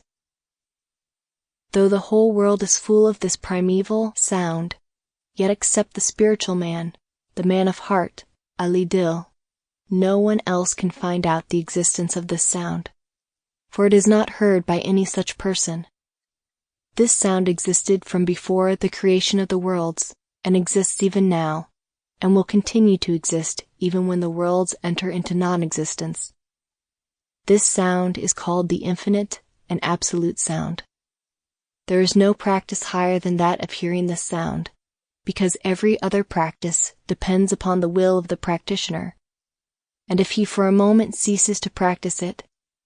Though the whole world is full of this primeval sound, yet except the spiritual man, the man of heart, Ali Dil, no one else can find out the existence of this sound, for it is not heard by any such person. This sound existed from before the creation of the worlds, and exists even now, and will continue to exist even when the worlds enter into non-existence. This sound is called the infinite and absolute sound. There is no practice higher than that of hearing this sound, because every other practice depends upon the will of the practitioner, and if he for a moment ceases to practice it,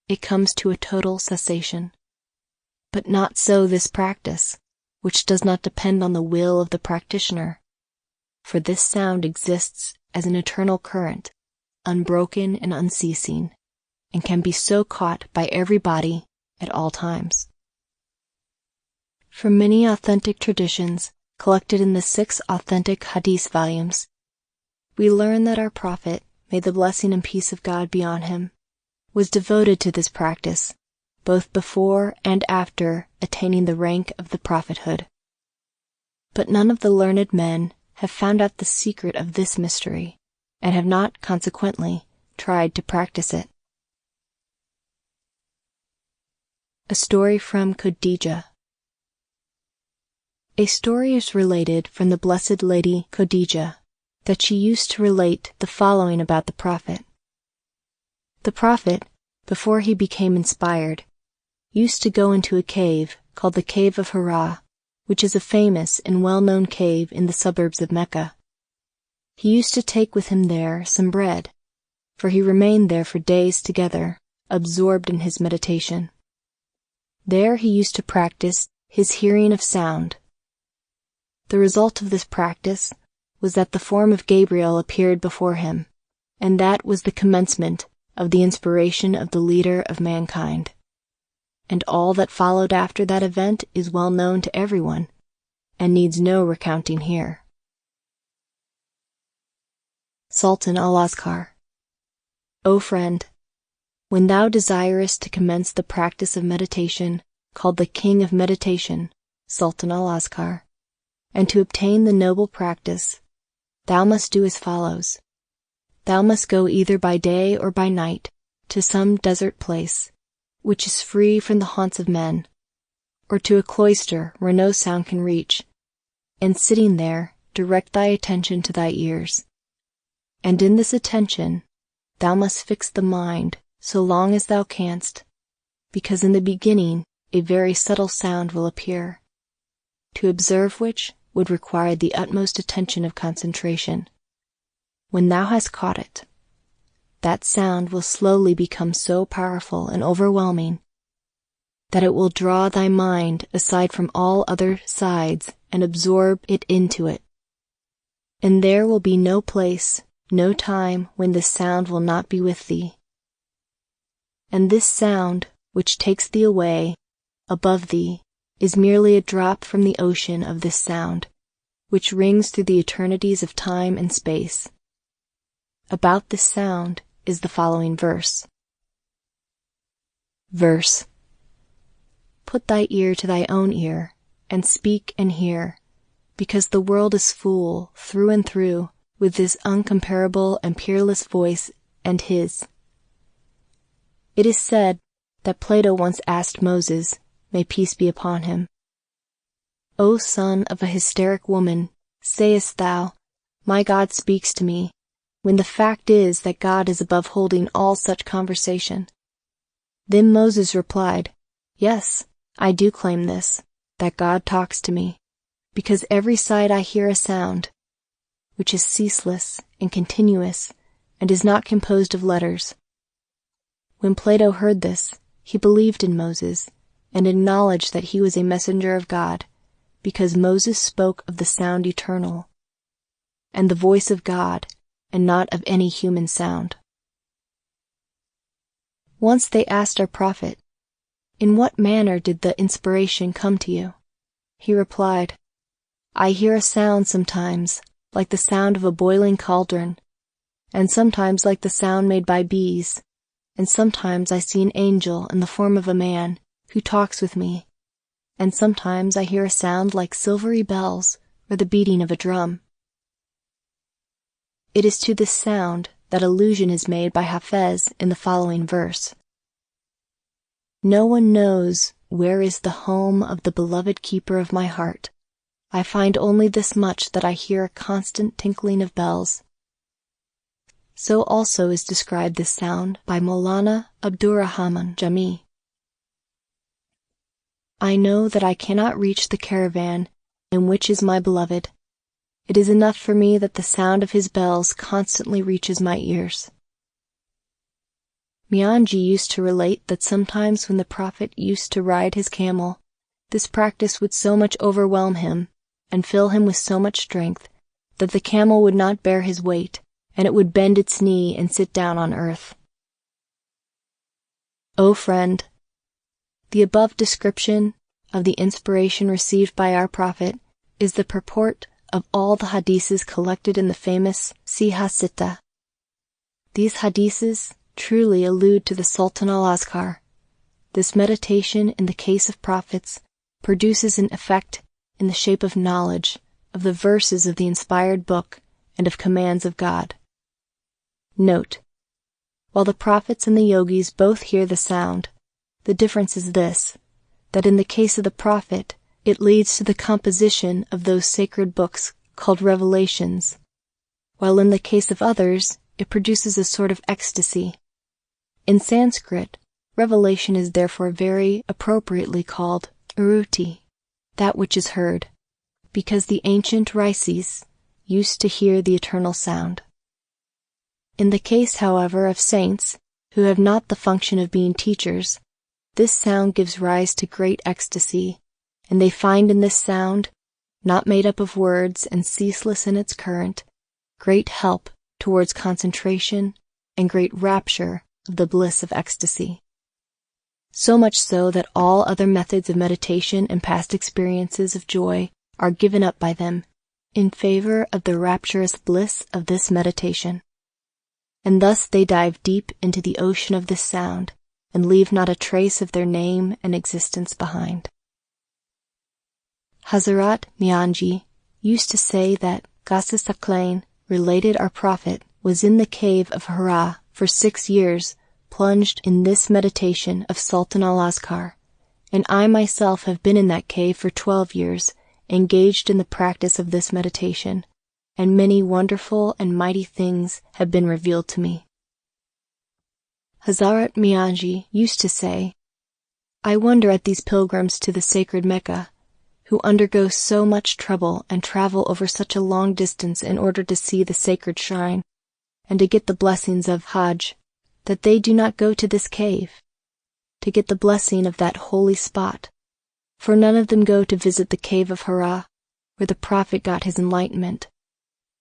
it comes to a total cessation. But not so this practice, which does not depend on the will of the practitioner, for this sound exists as an eternal current, unbroken and unceasing, and can be so caught by every body at all times. From many authentic traditions collected in the 6 authentic Hadith volumes, we learn that our Prophet, may the blessing and peace of God be on him, was devoted to this practice, both before and after attaining the rank of the prophethood. But none of the learned men have found out the secret of this mystery, and have not, consequently, tried to practice it. A story from Khadijah. A story is related from the Blessed Lady Khadijah that she used to relate the following about the Prophet. The Prophet, before he became inspired, used to go into a cave called the Cave of Hira, which is a famous and well-known cave in the suburbs of Mecca. He used to take with him there some bread, for he remained there for days together, absorbed in his meditation. There he used to practice his hearing of sound. The result of this practice was that the form of Gabriel appeared before him, and that was the commencement of the inspiration of the leader of mankind. And all that followed after that event is well known to everyone, and needs no recounting here. Sultan al-Azkar. O friend, when thou desirest to commence the practice of meditation, called the King of Meditation, Sultan al-Azkar, and to obtain the noble practice, thou must do as follows. Thou must go either by day or by night to some desert place, which is free from the haunts of men, or to a cloister where no sound can reach, and sitting there, direct thy attention to thy ears. And in this attention, thou must fix the mind so long as thou canst, because in the beginning a very subtle sound will appear, to observe which would require the utmost attention of concentration. When thou hast caught it, that sound will slowly become so powerful and overwhelming that it will draw thy mind aside from all other sides and absorb it into it. And there will be no place, no time when this sound will not be with thee. And this sound, which takes thee away, above thee, is merely a drop from the ocean of this sound, which rings through the eternities of time and space. About this sound is the following verse. Verse. Put thy ear to thy own ear, and speak and hear, because the world is full, through and through, with this uncomparable and peerless voice and his. It is said that Plato once asked Moses, may peace be upon him, O son of a hysteric woman, sayest thou, my God speaks to me, when the fact is that God is above holding all such conversation? Then Moses replied, yes, I do claim this, that God talks to me, because every side I hear a sound, which is ceaseless and continuous, and is not composed of letters. When Plato heard this, he believed in Moses, and acknowledged that he was a messenger of God, because Moses spoke of the sound eternal, and the voice of God, and not of any human sound. Once they asked our prophet, in what manner did the inspiration come to you? He replied, I hear a sound sometimes, like the sound of a boiling cauldron, and sometimes like the sound made by bees, and sometimes I see an angel in the form of a man, who talks with me, and sometimes I hear a sound like silvery bells or the beating of a drum. It is to this sound that allusion is made by Hafez in the following verse. No one knows where is the home of the beloved keeper of my heart. I find only this much, that I hear a constant tinkling of bells. So also is described this sound by Maulana Abdurrahman Jami. I know that I cannot reach the caravan in which is my beloved. It is enough for me that the sound of his bells constantly reaches my ears. Mianji used to relate that sometimes when the Prophet used to ride his camel, this practice would so much overwhelm him and fill him with so much strength that the camel would not bear his weight, and it would bend its knee and sit down on earth. O friend, the above description of the inspiration received by our Prophet is the purport of all the hadiths collected in the famous Siha Sitta. These hadiths truly allude to the Sultan al-Azkar. This meditation in the case of prophets produces an effect in the shape of knowledge of the verses of the inspired book and of commands of God. Note: while the prophets and the yogis both hear the sound, the difference is this, that in the case of the prophet, it leads to the composition of those sacred books called revelations, while in the case of others, it produces a sort of ecstasy. In Sanskrit, revelation is therefore very appropriately called uruti, that which is heard, because the ancient Risis used to hear the eternal sound. In the case, however, of saints who have not the function of being teachers, this sound gives rise to great ecstasy, and they find in this sound, not made up of words and ceaseless in its current, great help towards concentration and great rapture of the bliss of ecstasy. So much so that all other methods of meditation and past experiences of joy are given up by them in favor of the rapturous bliss of this meditation. And thus they dive deep into the ocean of this sound and leave not a trace of their name and existence behind. Hazrat Mianji used to say that Ghazi Saklain related our Prophet was in the cave of Hira for 6 years, plunged in this meditation of Sultan al-Azkar, and I myself have been in that cave for 12 years, engaged in the practice of this meditation, and many wonderful and mighty things have been revealed to me. Hazrat Mianji used to say, I wonder at these pilgrims to the sacred Mecca, who undergo so much trouble and travel over such a long distance in order to see the sacred shrine and to get the blessings of Hajj, that they do not go to this cave to get the blessing of that holy spot, for none of them go to visit the cave of Hira, where the Prophet got his enlightenment,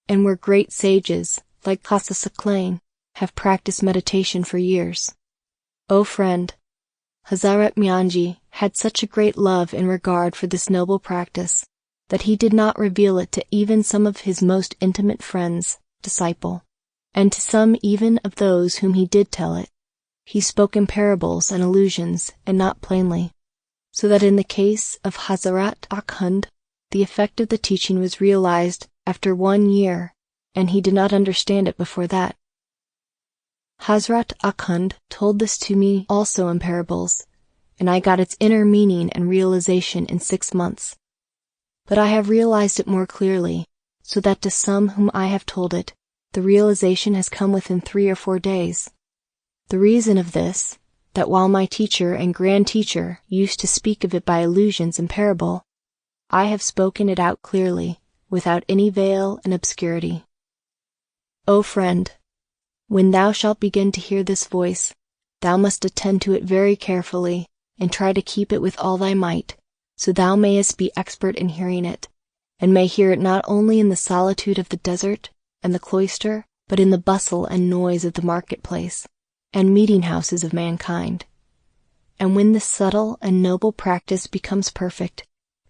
and where great sages like Ghazi Saklain have practiced meditation for years. O friend, Hazrat Mianji had such a great love and regard for this noble practice that he did not reveal it to even some of his most intimate friends, disciple, and to some even of those whom he did tell it. He spoke in parables and allusions and not plainly, so that in the case of Hazrat Akhund, the effect of the teaching was realized after 1 year, and he did not understand it before that. Hazrat Akhund told this to me also in parables, and I got its inner meaning and realization in 6 months. But I have realized it more clearly, so that to some whom I have told it, the realization has come within 3 or 4 days. The reason of this, that while my teacher and grand teacher used to speak of it by allusions and parable, I have spoken it out clearly, without any veil and obscurity. O friend, when thou shalt begin to hear this voice, thou must attend to it very carefully, and try to keep it with all thy might, so thou mayest be expert in hearing it, and may hear it not only in the solitude of the desert and the cloister, but in the bustle and noise of the marketplace, and meeting-houses of mankind. And when this subtle and noble practice becomes perfect,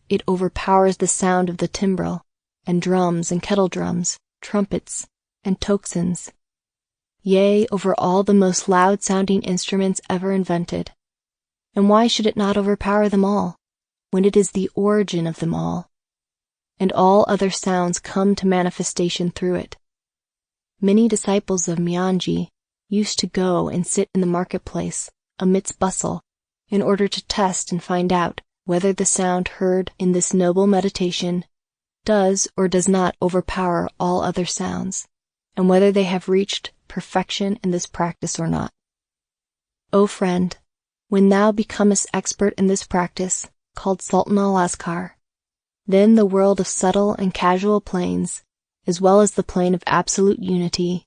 it overpowers the sound of the timbrel, and drums and kettle-drums, trumpets, and tocsins, yea, over all the most loud-sounding instruments ever invented. And why should it not overpower them all, when it is the origin of them all, and all other sounds come to manifestation through it? Many disciples of Mianji used to go and sit in the marketplace, amidst bustle, in order to test and find out whether the sound heard in this noble meditation does or does not overpower all other sounds, and whether they have reached perfection in this practice or not. O friend, when thou becomest expert in this practice, called Sultan al-Askar, then the world of subtle and casual planes, as well as the plane of absolute unity,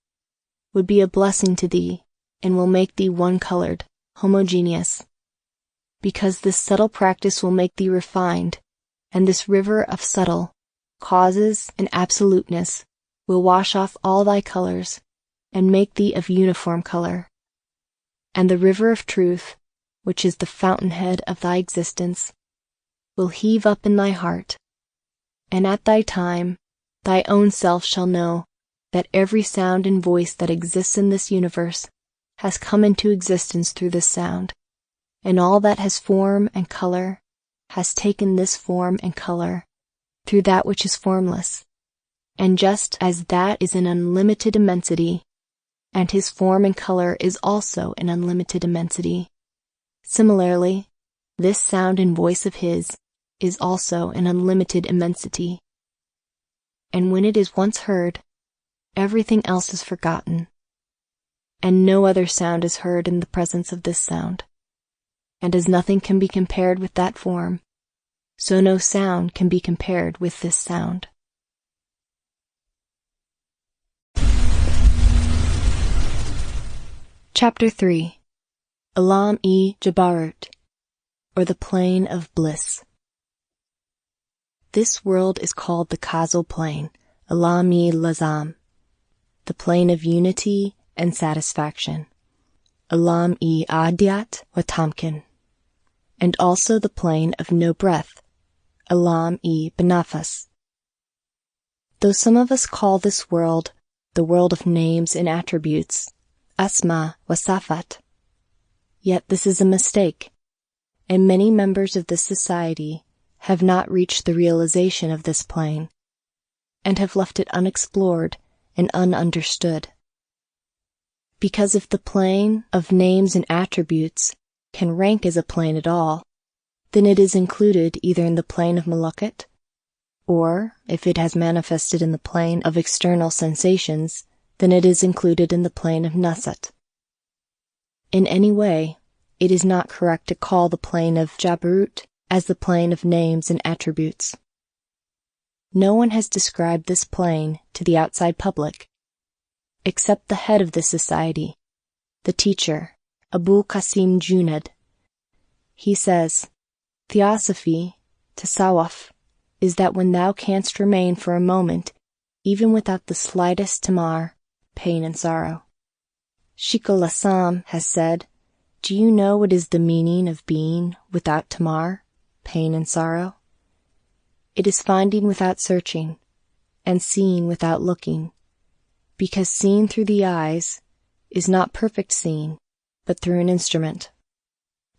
would be a blessing to thee, and will make thee one-colored, homogeneous, because this subtle practice will make thee refined, and this river of subtle causes and absoluteness will wash off all thy colors, and make thee of uniform color. And the river of truth, which is the fountainhead of thy existence, will heave up in thy heart, and at thy time thy own self shall know that every sound and voice that exists in this universe has come into existence through this sound, and all that has form and color has taken this form and color through that which is formless. And just as that is an unlimited immensity, and his form and color is also an unlimited immensity, similarly, this sound and voice of his is also an unlimited immensity. And when it is once heard, everything else is forgotten, and no other sound is heard in the presence of this sound. And as nothing can be compared with that form, so no sound can be compared with this sound. Chapter 3. Alam-e-Jabarut, or the Plane of Bliss. This world is called the causal plane, Alam-e-Lazam, the plane of unity and satisfaction, Alam-e-Adyat wa Tamkin, and also the plane of no breath, Alam-e-Benafas. Though some of us call this world the world of names and attributes, Asma wa Safat, yet this is a mistake, and many members of this society have not reached the realization of this plane, and have left it unexplored and ununderstood. Because if the plane of names and attributes can rank as a plane at all, then it is included either in the plane of Malakut, or, if it has manifested in the plane of external sensations, then it is included in the plane of Nasat. In any way, it is not correct to call the plane of Jabarut as the plane of names and attributes. No one has described this plane to the outside public, except the head of this society, the teacher, Abu Qasim Junaid. He says, Theosophy, tasawwuf, is that when thou canst remain for a moment, even without the slightest tamar, pain and sorrow. Sheikh al-Islam has said, do you know what is the meaning of being without tamar, pain and sorrow? It is finding without searching, and seeing without looking, because seeing through the eyes is not perfect seeing, but through an instrument.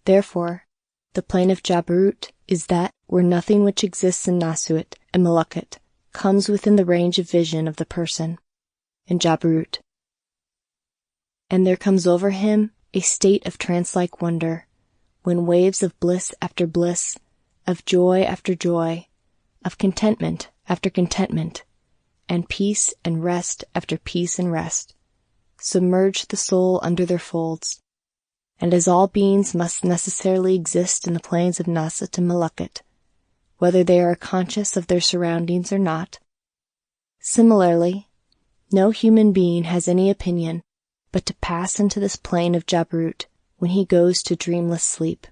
Therefore, the plane of Jabarut is that where nothing which exists in Nasuit and Malakut comes within the range of vision of the person, in Jabarut. And there comes over him a state of trance-like wonder, when waves of bliss after bliss, of joy after joy, of contentment after contentment, and peace and rest after peace and rest, submerge the soul under their folds. And as all beings must necessarily exist in the planes of Nasat and Malakut, whether they are conscious of their surroundings or not, similarly, no human being has any opinion but to pass into this plane of Jabarut when he goes to dreamless sleep.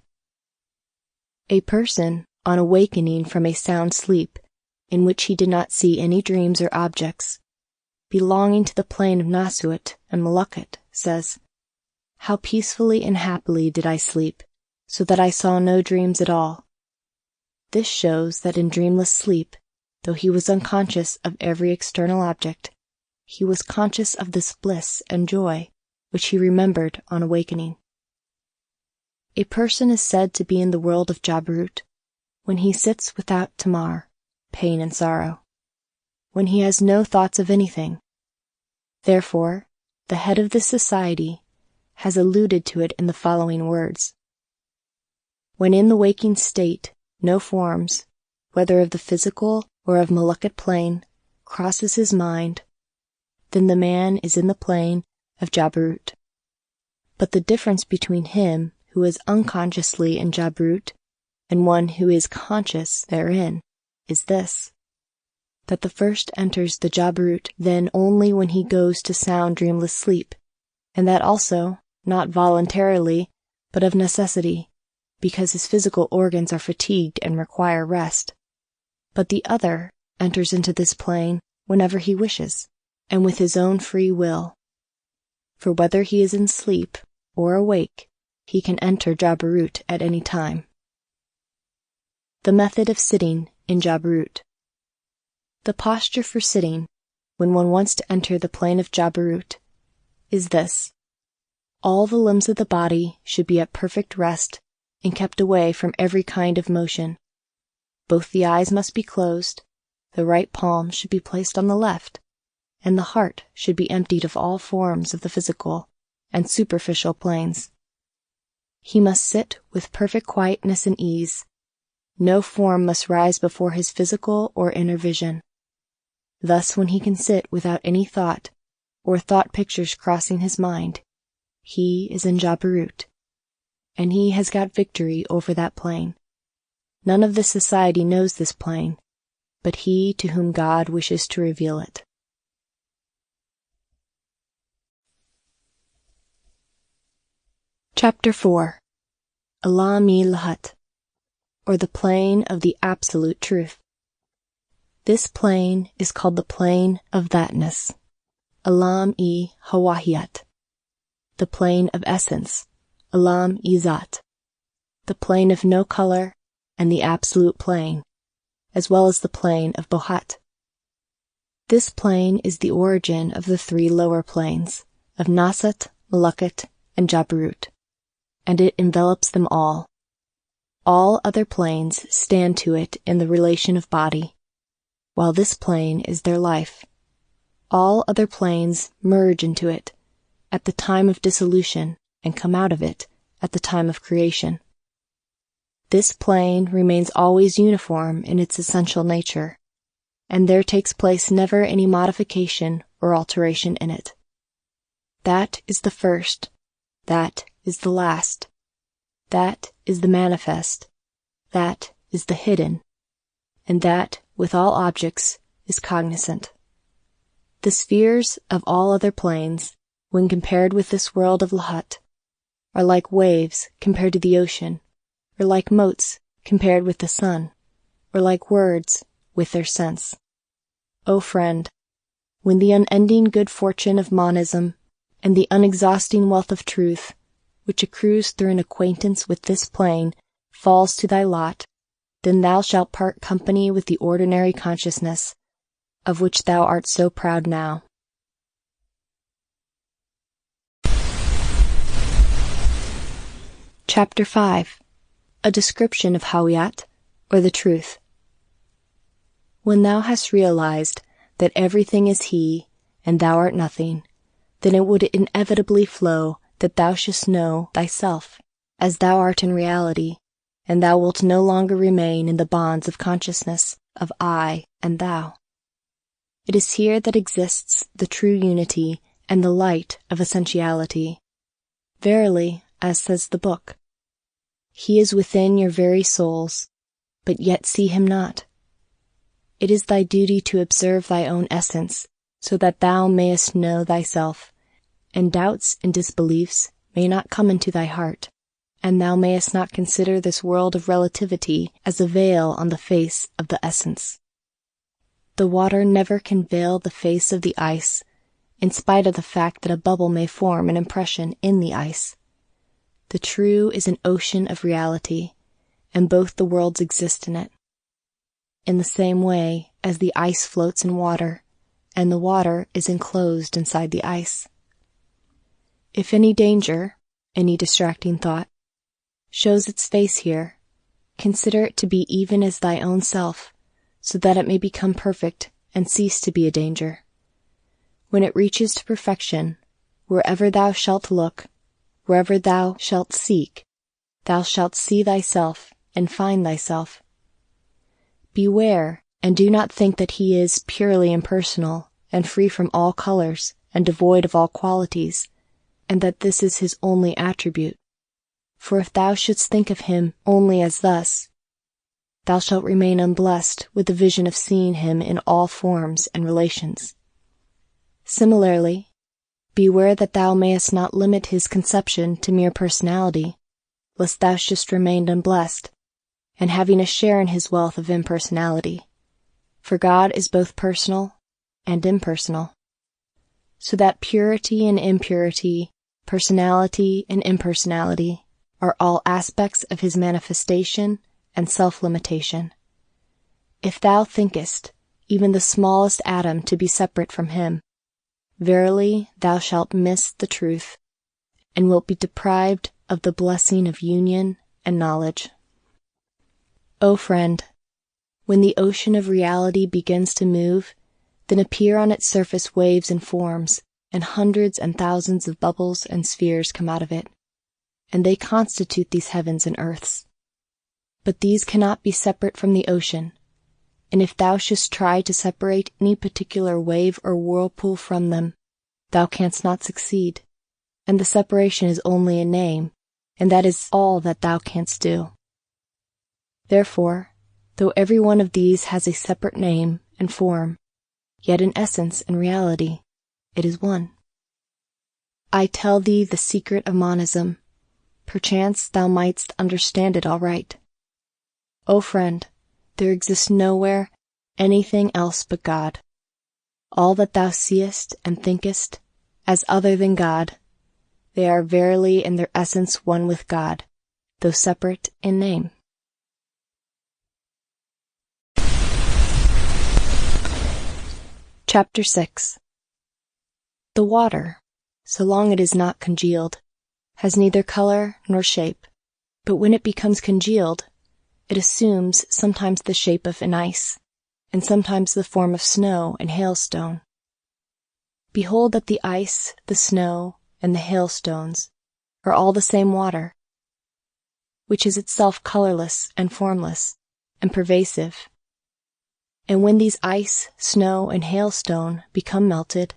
A person, on awakening from a sound sleep, in which he did not see any dreams or objects, belonging to the plane of Nasuit and Malakut, says, how peacefully and happily did I sleep, so that I saw no dreams at all. This shows that in dreamless sleep, though he was unconscious of every external object, he was conscious of this bliss and joy which he remembered on awakening. A person is said to be in the world of Jabarut when he sits without tamar, pain and sorrow, when he has no thoughts of anything. Therefore, the head of this society has alluded to it in the following words. When in the waking state, no forms, whether of the physical or of Malakut plane, crosses his mind, then the man is in the plane of Jabarut. But the difference between him who is unconsciously in Jabarut and one who is conscious therein is this, that the first enters the Jabarut then only when he goes to sound dreamless sleep, and that also, not voluntarily, but of necessity, because his physical organs are fatigued and require rest. But the other enters into this plane whenever he wishes, and with his own free will. For whether he is in sleep or awake, he can enter Jabarut at any time. The method of sitting in Jabarut. The posture for sitting, when one wants to enter the plane of Jabarut, is this. All the limbs of the body should be at perfect rest and kept away from every kind of motion. Both the eyes must be closed, the right palm should be placed on the left, and the heart should be emptied of all forms of the physical and superficial planes. He must sit with perfect quietness and ease. No form must rise before his physical or inner vision. Thus, when he can sit without any thought, or thought pictures crossing his mind, he is in Jabarut, and he has got victory over that plane. None of the society knows this plane, but he to whom God wishes to reveal it. Chapter 4. Alam-i-Lahat, or the plane of the absolute truth. This plane is called the plane of thatness, Alam-i-Hawahiyat, the plane of essence, Alam-i-Zat, the plane of no color, and the absolute plane, as well as the plane of Bohat. This plane is the origin of the three lower planes, of Nasat, Malakat, and Jabarut, and it envelops them all. All other planes stand to it in the relation of body, while this plane is their life. All other planes merge into it at the time of dissolution and come out of it at the time of creation. This plane remains always uniform in its essential nature, and there takes place never any modification or alteration in it. That is the first, that is the last, that is the manifest, that is the hidden, and that, with all objects, is cognizant. The spheres of all other planes, when compared with this world of Lahat, are like waves compared to the ocean, or like motes compared with the sun, or like words with their sense. O friend, when the unending good fortune of monism and the unexhausting wealth of truth, which accrues through an acquaintance with this plane, falls to thy lot, then thou shalt part company with the ordinary consciousness, of which thou art so proud now. Chapter 5. A description of Hawiyat, or the truth. When thou hast realized that everything is he, and thou art nothing, then it would inevitably flow that thou shouldst know thyself, as thou art in reality, and thou wilt no longer remain in the bonds of consciousness of I and thou. It is here that exists the true unity and the light of essentiality. Verily, as says the book, he is within your very souls, but yet see him not. It is thy duty to observe thy own essence, so that thou mayest know thyself, and doubts and disbeliefs may not come into thy heart, and thou mayest not consider this world of relativity as a veil on the face of the essence. The water never can veil the face of the ice, in spite of the fact that a bubble may form an impression in the ice. The true is an ocean of reality, and both the worlds exist in it. In the same way as the ice floats in water, and the water is enclosed inside the ice. If any danger, any distracting thought, shows its face here, consider it to be even as thy own self, so that it may become perfect and cease to be a danger. When it reaches to perfection, wherever thou shalt look, wherever thou shalt seek, thou shalt see thyself and find thyself. Beware, and do not think that he is purely impersonal and free from all colors, and devoid of all qualities, and that this is his only attribute. For if thou shouldst think of him only as thus, thou shalt remain unblessed with the vision of seeing him in all forms and relations. Similarly, beware that thou mayest not limit his conception to mere personality, lest thou shouldst remain unblessed, and having a share in his wealth of impersonality. For God is both personal and impersonal, so that purity and impurity, personality and impersonality, are all aspects of his manifestation and self-limitation. If thou thinkest even the smallest atom to be separate from him, verily thou shalt miss the truth, and wilt be deprived of the blessing of union and knowledge. O friend, when the ocean of reality begins to move, then appear on its surface waves and forms, and hundreds and thousands of bubbles and spheres come out of it, and they constitute these heavens and earths. But these cannot be separate from the ocean, and if thou shouldst try to separate any particular wave or whirlpool from them, thou canst not succeed, and the separation is only a name, and that is all that thou canst do. Therefore, though every one of these has a separate name and form, yet in essence and reality it is one. I tell thee the secret of monism. Perchance thou mightst understand it aright. O friend, there exists nowhere anything else but God. All that thou seest and thinkest as other than God, they are verily in their essence one with God, though separate in name. Chapter 6. The water, so long it is not congealed, has neither color nor shape, but when it becomes congealed, it assumes sometimes the shape of an ice, and sometimes the form of snow and hailstone. Behold that the ice, the snow, and the hailstones are all the same water, which is itself colorless and formless and pervasive. And when these ice, snow, and hailstone become melted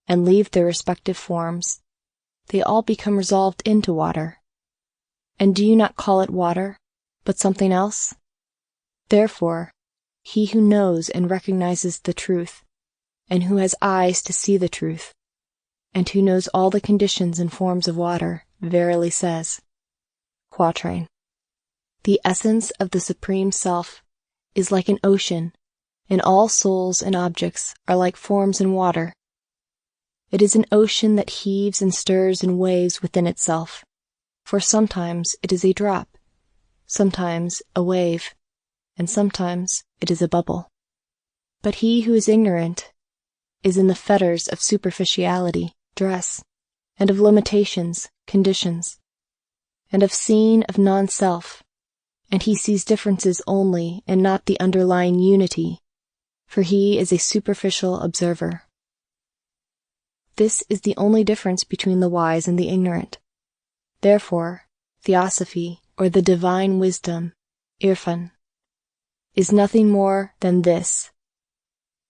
and leave their respective forms, they all become resolved into water. And do you not call it water, but something else? Therefore, he who knows and recognizes the truth, and who has eyes to see the truth, and who knows all the conditions and forms of water, verily says, Quatrain. The essence of the Supreme Self is like an ocean, and all souls and objects are like forms in water. It is an ocean that heaves and stirs and waves within itself, for sometimes it is a drop, sometimes a wave, and sometimes it is a bubble. But he who is ignorant is in the fetters of superficiality, dress, and of limitations, conditions, and of seeing of non-self, and he sees differences only and not the underlying unity, for he is a superficial observer. This is the only difference between the wise and the ignorant. Therefore, theosophy, or the divine wisdom, Irfan, is nothing more than this,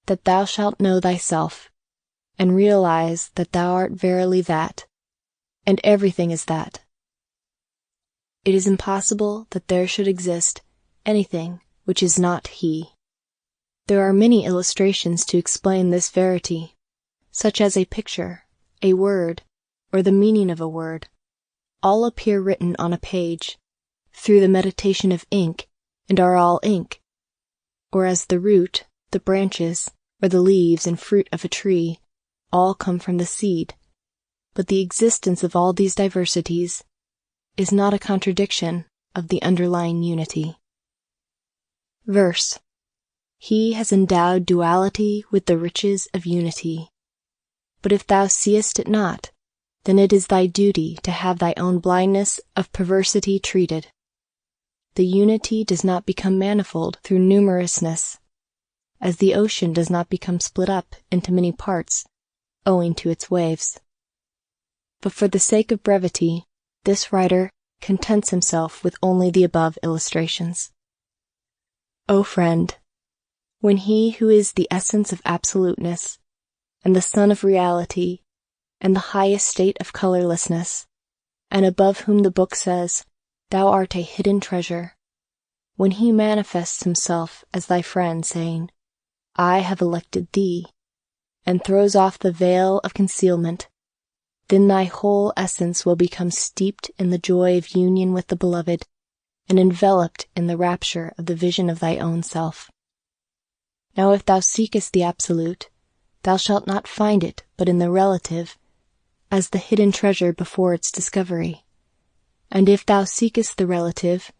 that thou shalt know thyself, and realize that thou art verily that, and everything is that. It is impossible that there should exist anything which is not he. There are many illustrations to explain this verity, such as a picture, a word, or the meaning of a word. All appear written on a page, through the meditation of ink, and are all ink. Or as the root, the branches, or the leaves and fruit of a tree, all come from the seed. But the existence of all these diversities is not a contradiction of the underlying unity. Verse. He has endowed duality with the riches of unity. But if thou seest it not, then it is thy duty to have thy own blindness of perversity treated. The unity does not become manifold through numerousness, as the ocean does not become split up into many parts, owing to its waves. But for the sake of brevity, this writer contents himself with only the above illustrations. O friend, when he who is the essence of absoluteness and the sun of reality, and the highest state of colorlessness, and above whom the book says, "Thou art a hidden treasure," when he manifests himself as thy friend, saying, "I have elected thee," and throws off the veil of concealment, then thy whole essence will become steeped in the joy of union with the Beloved, and enveloped in the rapture of the vision of thy own self. Now if thou seekest the Absolute, thou shalt not find it but in the relative, as the hidden treasure before its discovery. And if thou seekest the relative,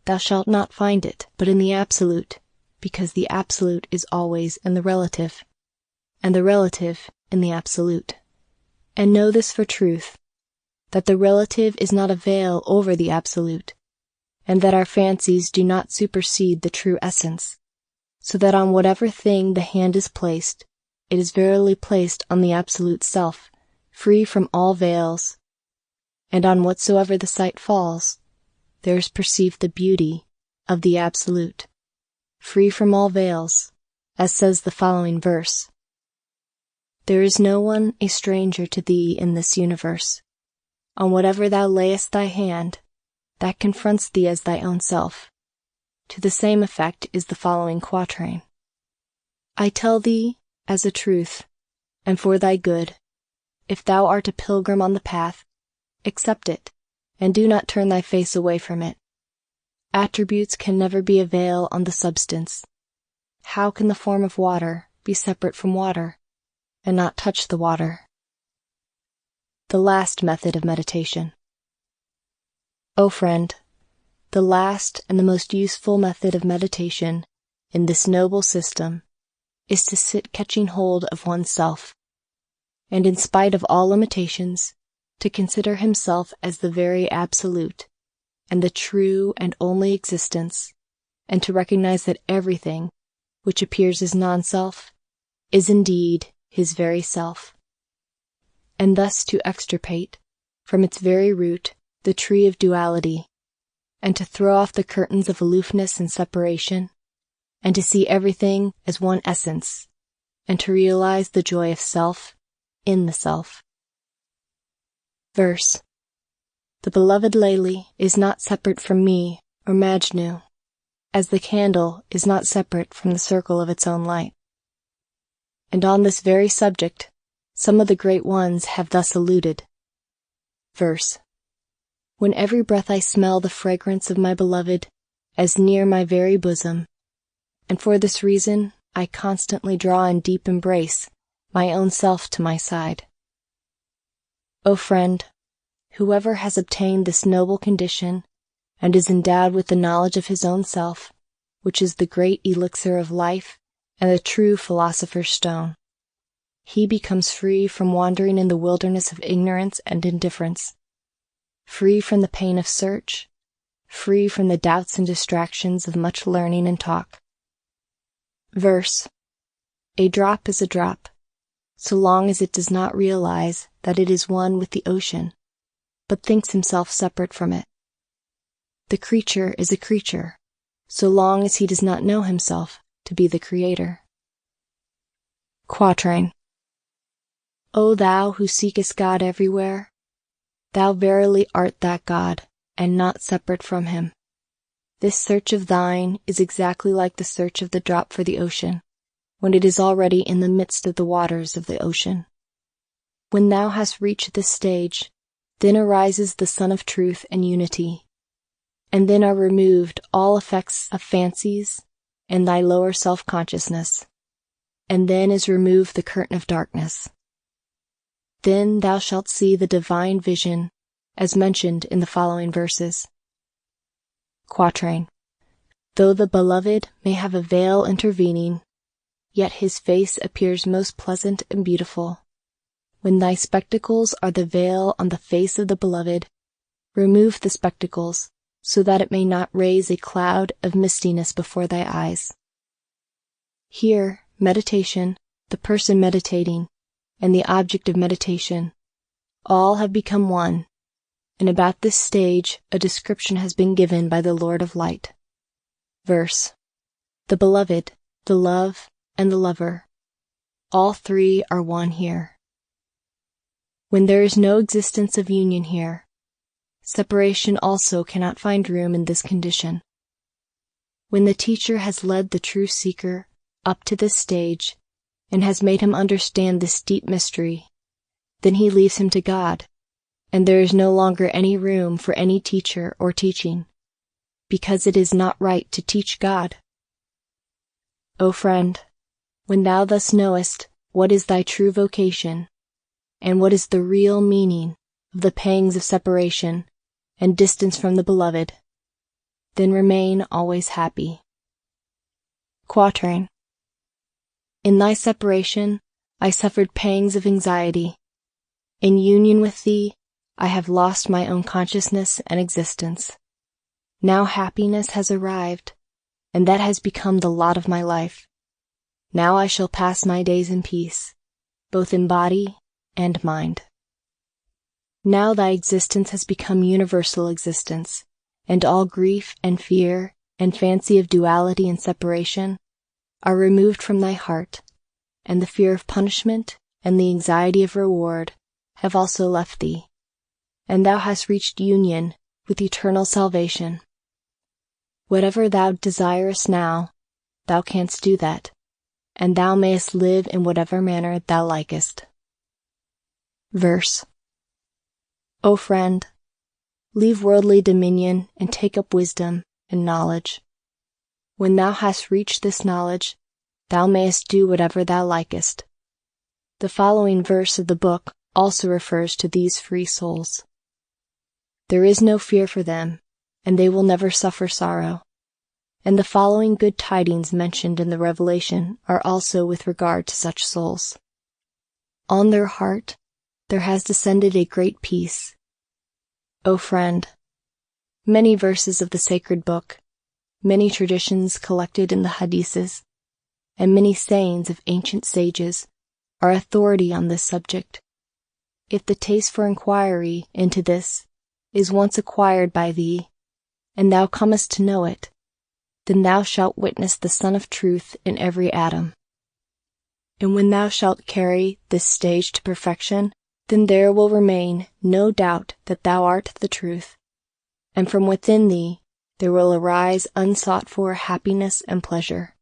thou shalt not find it but in the Absolute, because the Absolute is always in the relative, and the relative in the Absolute. And know this for truth, that the relative is not a veil over the Absolute, and that our fancies do not supersede the true essence, so that on whatever thing the hand is placed, it is verily placed on the Absolute Self, free from all veils, and on whatsoever the sight falls, there is perceived the beauty of the Absolute, free from all veils, as says the following verse. There is no one a stranger to thee in this universe. On whatever thou layest thy hand, that confronts thee as thy own self. To the same effect is the following quatrain. I tell thee, as a truth, and for thy good, if thou art a pilgrim on the path, accept it, and do not turn thy face away from it. Attributes can never be a veil on the substance. How can the form of water be separate from water, and not touch the water? The last method of meditation. O friend, the last and the most useful method of meditation in this noble system is to sit catching hold of oneself, and in spite of all limitations, to consider himself as the very Absolute, and the true and only existence, and to recognize that everything, which appears as non-self, is indeed his very self, and thus to extirpate, from its very root, the tree of duality, and to throw off the curtains of aloofness and separation, and to see everything as one essence, and to realize the joy of self in the self. Verse. The beloved Laili is not separate from me or Majnu, as the candle is not separate from the circle of its own light. And on this very subject, some of the great ones have thus alluded. Verse. When every breath I smell the fragrance of my beloved, as near my very bosom, and for this reason I constantly draw in deep embrace my own self to my side. O friend, whoever has obtained this noble condition, and is endowed with the knowledge of his own self, which is the great elixir of life, and the true philosopher's stone, he becomes free from wandering in the wilderness of ignorance and indifference, free from the pain of search, free from the doubts and distractions of much learning and talk. Verse. A drop is a drop, so long as it does not realize that it is one with the ocean, but thinks himself separate from it. The creature is a creature, so long as he does not know himself to be the creator. Quatrain. O thou who seekest God everywhere, thou verily art that God, and not separate from him. This search of thine is exactly like the search of the drop for the ocean, when it is already in the midst of the waters of the ocean. When thou hast reached this stage, then arises the Sun of Truth and Unity, and then are removed all effects of fancies and thy lower self-consciousness, and then is removed the curtain of darkness. Then thou shalt see the divine vision, as mentioned in the following verses. Quatrain. Though the beloved may have a veil intervening, yet his face appears most pleasant and beautiful. When thy spectacles are the veil on the face of the beloved, remove the spectacles, so that it may not raise a cloud of mistiness before thy eyes. Here, meditation, the person meditating, and the object of meditation, all have become one, and about this stage a description has been given by the Lord of Light. Verse. The beloved, the love, and the lover, all three are one here. When there is no existence of union here, separation also cannot find room in this condition. When the teacher has led the true seeker up to this stage and has made him understand this deep mystery, then he leaves him to God, and there is no longer any room for any teacher or teaching, because it is not right to teach God. O friend, when thou thus knowest what is thy true vocation, and what is the real meaning of the pangs of separation and distance from the beloved, then remain always happy. Quatrain. In thy separation I suffered pangs of anxiety. In union with thee I have lost my own consciousness and existence. Now happiness has arrived, and that has become the lot of my life. Now I shall pass my days in peace, both in body and mind. Now thy existence has become universal existence, and all grief and fear and fancy of duality and separation are removed from thy heart, and the fear of punishment and the anxiety of reward have also left thee, and thou hast reached union with eternal salvation. Whatever thou desirest now, thou canst do that, and thou mayest live in whatever manner thou likest. Verse. O friend, leave worldly dominion and take up wisdom and knowledge. When thou hast reached this knowledge, thou mayest do whatever thou likest. The following verse of the book also refers to these free souls. There is no fear for them, and they will never suffer sorrow. And the following good tidings mentioned in the Revelation are also with regard to such souls. On their heart there has descended a great peace. O friend, many verses of the sacred book, many traditions collected in the hadiths, and many sayings of ancient sages are authority on this subject. If the taste for inquiry into this is once acquired by thee, and thou comest to know it, then thou shalt witness the Sun of Truth in every atom. And when thou shalt carry this stage to perfection, then there will remain no doubt that thou art the truth, and from within thee there will arise unsought-for happiness and pleasure,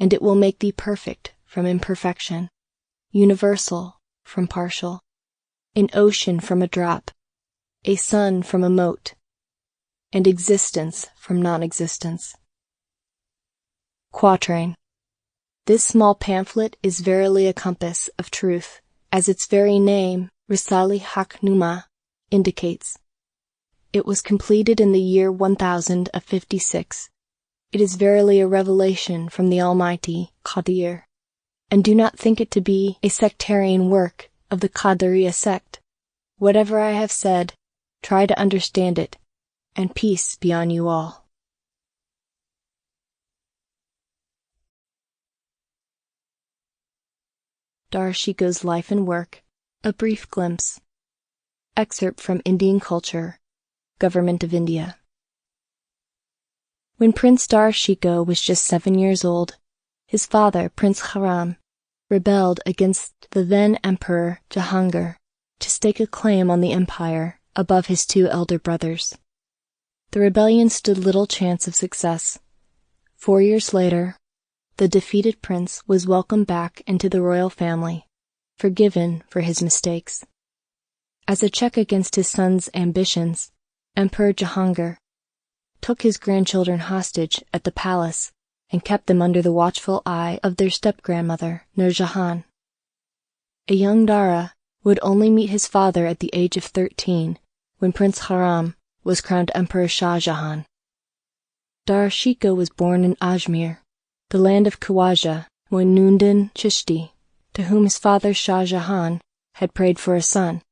and it will make thee perfect from imperfection, universal from partial, an ocean from a drop, a sun from a mote, and existence from non-existence. Quatrain. This small pamphlet is verily a compass of truth, as its very name, Risale Haq Numa, indicates. It was completed in the year 1056. It is verily a revelation from the Almighty, Qadir, and do not think it to be a sectarian work of the Qadiriya sect. Whatever I have said, try to understand it, and peace be on you all. Dara Shikoh's Life and Work, A Brief Glimpse. Excerpt from Indian Culture, Government of India. When Prince Dara Shikoh was just 7 years old, his father, Prince Khurram, rebelled against the then Emperor Jahangir to stake a claim on the empire above his 2 elder brothers. The rebellion stood little chance of success. 4 years later, the defeated prince was welcomed back into the royal family, forgiven for his mistakes. As a check against his son's ambitions, Emperor Jahangir took his grandchildren hostage at the palace and kept them under the watchful eye of their step-grandmother, Nur Jahan. A young Dara would only meet his father at the age of 13 when Prince Khurram was crowned Emperor Shah Jahan. Dara Shikoh was born in Ajmer, the land of Khawaja Muinuddin Chishti, to whom his father Shah Jahan had prayed for a son.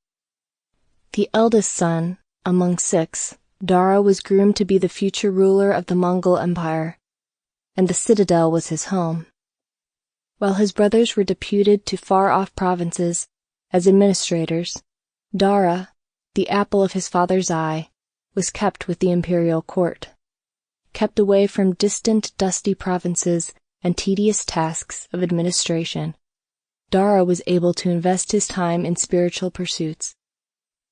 The eldest son among 6, Dara was groomed to be the future ruler of the Mongol Empire, and the citadel was his home. While his brothers were deputed to far-off provinces as administrators, Dara, the apple of his father's eye, was kept with the imperial court, kept away from distant, dusty provinces and tedious tasks of administration, Dara was able to invest his time in spiritual pursuits.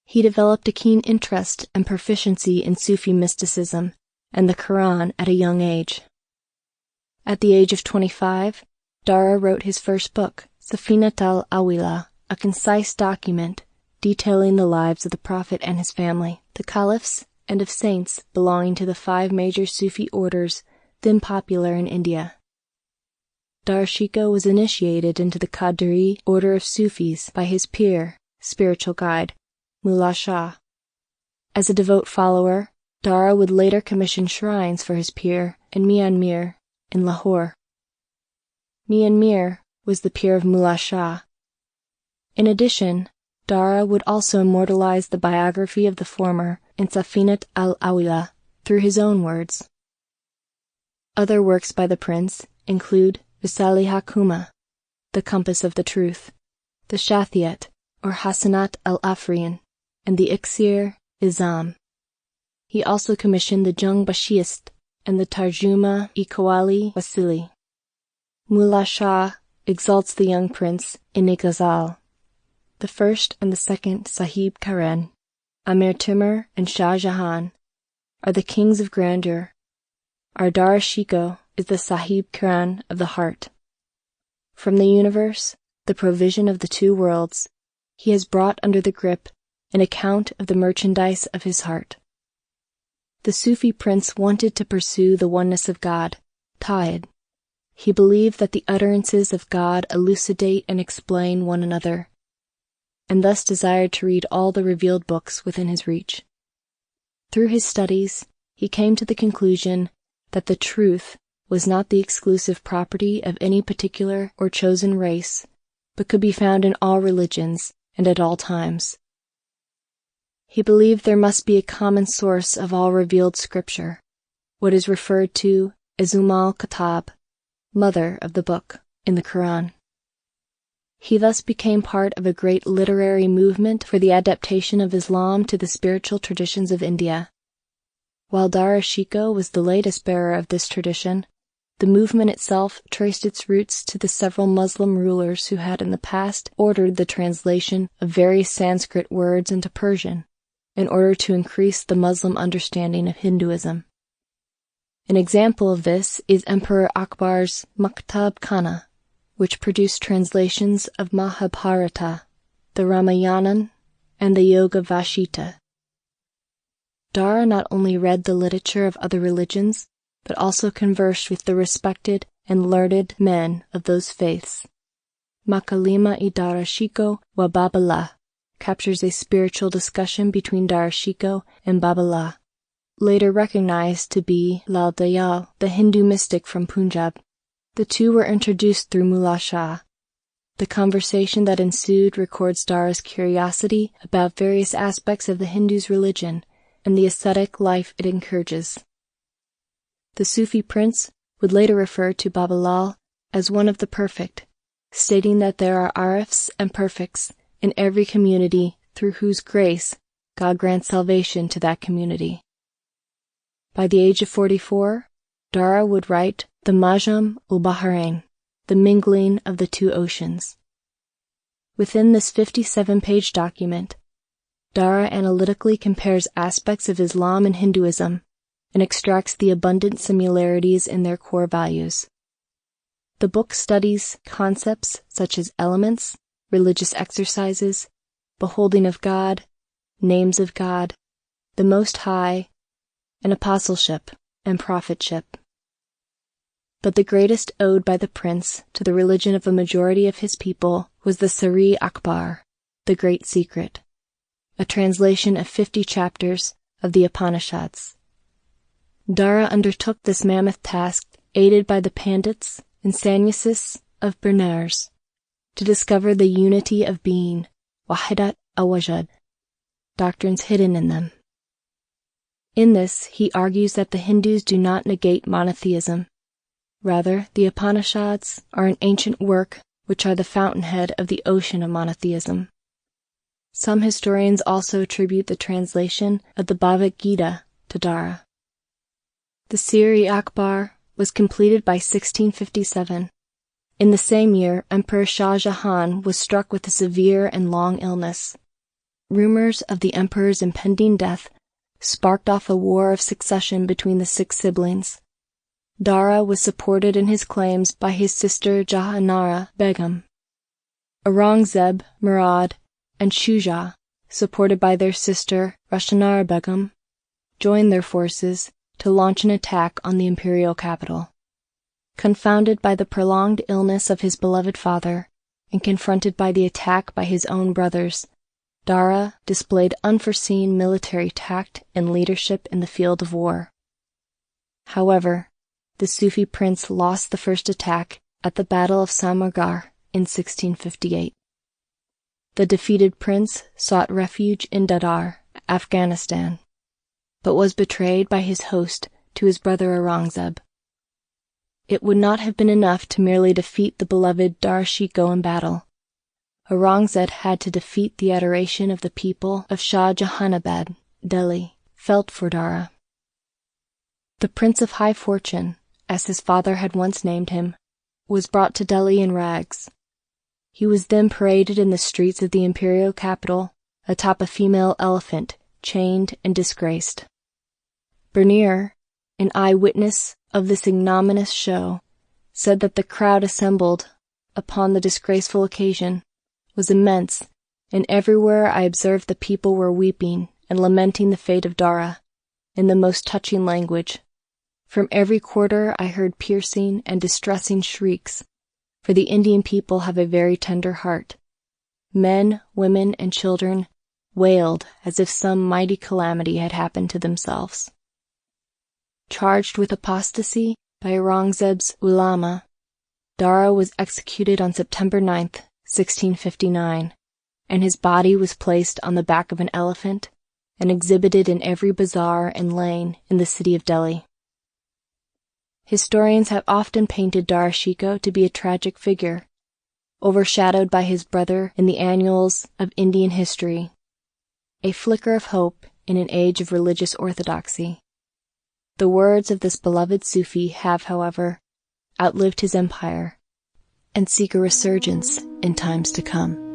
He developed a keen interest and proficiency in Sufi mysticism and the Quran at a young age. At the age of 25, Dara wrote his first book, Safinat al-Awila, a concise document detailing the lives of the Prophet and his family, the caliphs, and of saints belonging to the 5 major Sufi orders then popular in India. Dara Shikoh was initiated into the Qadiri order of Sufis by his peer, spiritual guide, Mullah Shah. As a devout follower, Dara would later commission shrines for his peer in Mian Mir in Lahore. Mian Mir was the peer of Mullah Shah. In addition, Dara would also immortalize the biography of the former in Safinat al-Awila through his own words. Other works by the prince include Risale Hakuma, the Compass of the Truth, the Shathiyat, or Hasanat al-Afrian, and the Iksir Izam. He also commissioned the Jung Bashist and the Tarjuma-e Qawali Wasili. Mullah Shah exalts the young prince in a ghazal. The first and the second Sahib Karen, Amir Timur and Shah Jahan, are the kings of grandeur. Our Dara Shikoh is the Sahib Quran of the heart. From the universe, the provision of the 2 worlds, he has brought under the grip an account of the merchandise of his heart. The Sufi prince wanted to pursue the oneness of God, Tawhid. He believed that the utterances of God elucidate and explain one another, and thus desired to read all the revealed books within his reach. Through his studies, he came to the conclusion that the truth was not the exclusive property of any particular or chosen race, but could be found in all religions and at all times. He believed there must be a common source of all revealed scripture, what is referred to as al-Kitab, mother of the book, in the Quran. He thus became part of a great literary movement for the adaptation of Islam to the spiritual traditions of India. While Dara Shikoh was the latest bearer of this tradition, the movement itself traced its roots to the several Muslim rulers who had in the past ordered the translation of various Sanskrit words into Persian in order to increase the Muslim understanding of Hinduism. An example of this is Emperor Akbar's Maktab Khana, which produced translations of Mahabharata, the Ramayana, and the Yoga Vashita. Dara not only read the literature of other religions, but also conversed with the respected and learned men of those faiths. Makalima-i Dara Shikoh wa Babala captures a spiritual discussion between Dara Shikoh and Babala, later recognized to be Lal Dayal, the Hindu mystic from Punjab. The 2 were introduced through Mullah Shah. The conversation that ensued records Dara's curiosity about various aspects of the Hindu's religion and the ascetic life it encourages. The Sufi prince would later refer to Babalal as one of the perfect, stating that there are arifs and perfects in every community through whose grace God grants salvation to that community. By the age of 44, Dara would write the Majam ul-Bahrain, the mingling of the 2 oceans. Within this 57-page document, Dara analytically compares aspects of Islam and Hinduism and extracts the abundant similarities in their core values. The book studies concepts such as elements, religious exercises, beholding of God, names of God, the Most High, and apostleship and prophetship. But the greatest ode by the prince to the religion of a majority of his people was the Sari Akbar, the Great Secret, a translation of 50 chapters of the Upanishads. Dara undertook this mammoth task, aided by the Pandits and Sannyasists of Benares, to discover the unity of being, Wahidat al-Wajud, doctrines hidden in them. In this, he argues that the Hindus do not negate monotheism. Rather, the Upanishads are an ancient work which are the fountainhead of the ocean of monotheism. Some historians also attribute the translation of the Bhagavad Gita to Dara. The Siri Akbar was completed by 1657. In the same year, Emperor Shah Jahan was struck with a severe and long illness. Rumors of the emperor's impending death sparked off a war of succession between the 6 siblings. Dara was supported in his claims by his sister Jahanara Begum. Aurangzeb, Murad, and Shuja, supported by their sister Rashanara Begum, joined their forces to launch an attack on the imperial capital. Confounded by the prolonged illness of his beloved father, and confronted by the attack by his own brothers, Dara displayed unforeseen military tact and leadership in the field of war. However, the Sufi prince lost the first attack at the Battle of Samargarh in 1658. The defeated prince sought refuge in Dadar, Afghanistan, but was betrayed by his host to his brother Aurangzeb. It would not have been enough to merely defeat the beloved Dara Shikoh in battle. Aurangzeb had to defeat the adoration of the people of Shah Jahanabad, Delhi, felt for Dara. The Prince of High Fortune, as his father had once named him, was brought to Delhi in rags. He was then paraded in the streets of the imperial capital atop a female elephant, chained and disgraced. Bernier, an eyewitness of this ignominious show, said that the crowd assembled upon the disgraceful occasion was immense, and everywhere I observed the people were weeping and lamenting the fate of Dara in the most touching language. From every quarter I heard piercing and distressing shrieks, for the Indian people have a very tender heart. Men, women, and children wailed as if some mighty calamity had happened to themselves. Charged with apostasy by Aurangzeb's ulama, Dara was executed on September 9, 1659, and his body was placed on the back of an elephant and exhibited in every bazaar and lane in the city of Delhi. Historians have often painted Dara Shikoh to be a tragic figure, overshadowed by his brother in the annals of Indian history, a flicker of hope in an age of religious orthodoxy. The words of this beloved Sufi have, however, outlived his empire and seek a resurgence in times to come.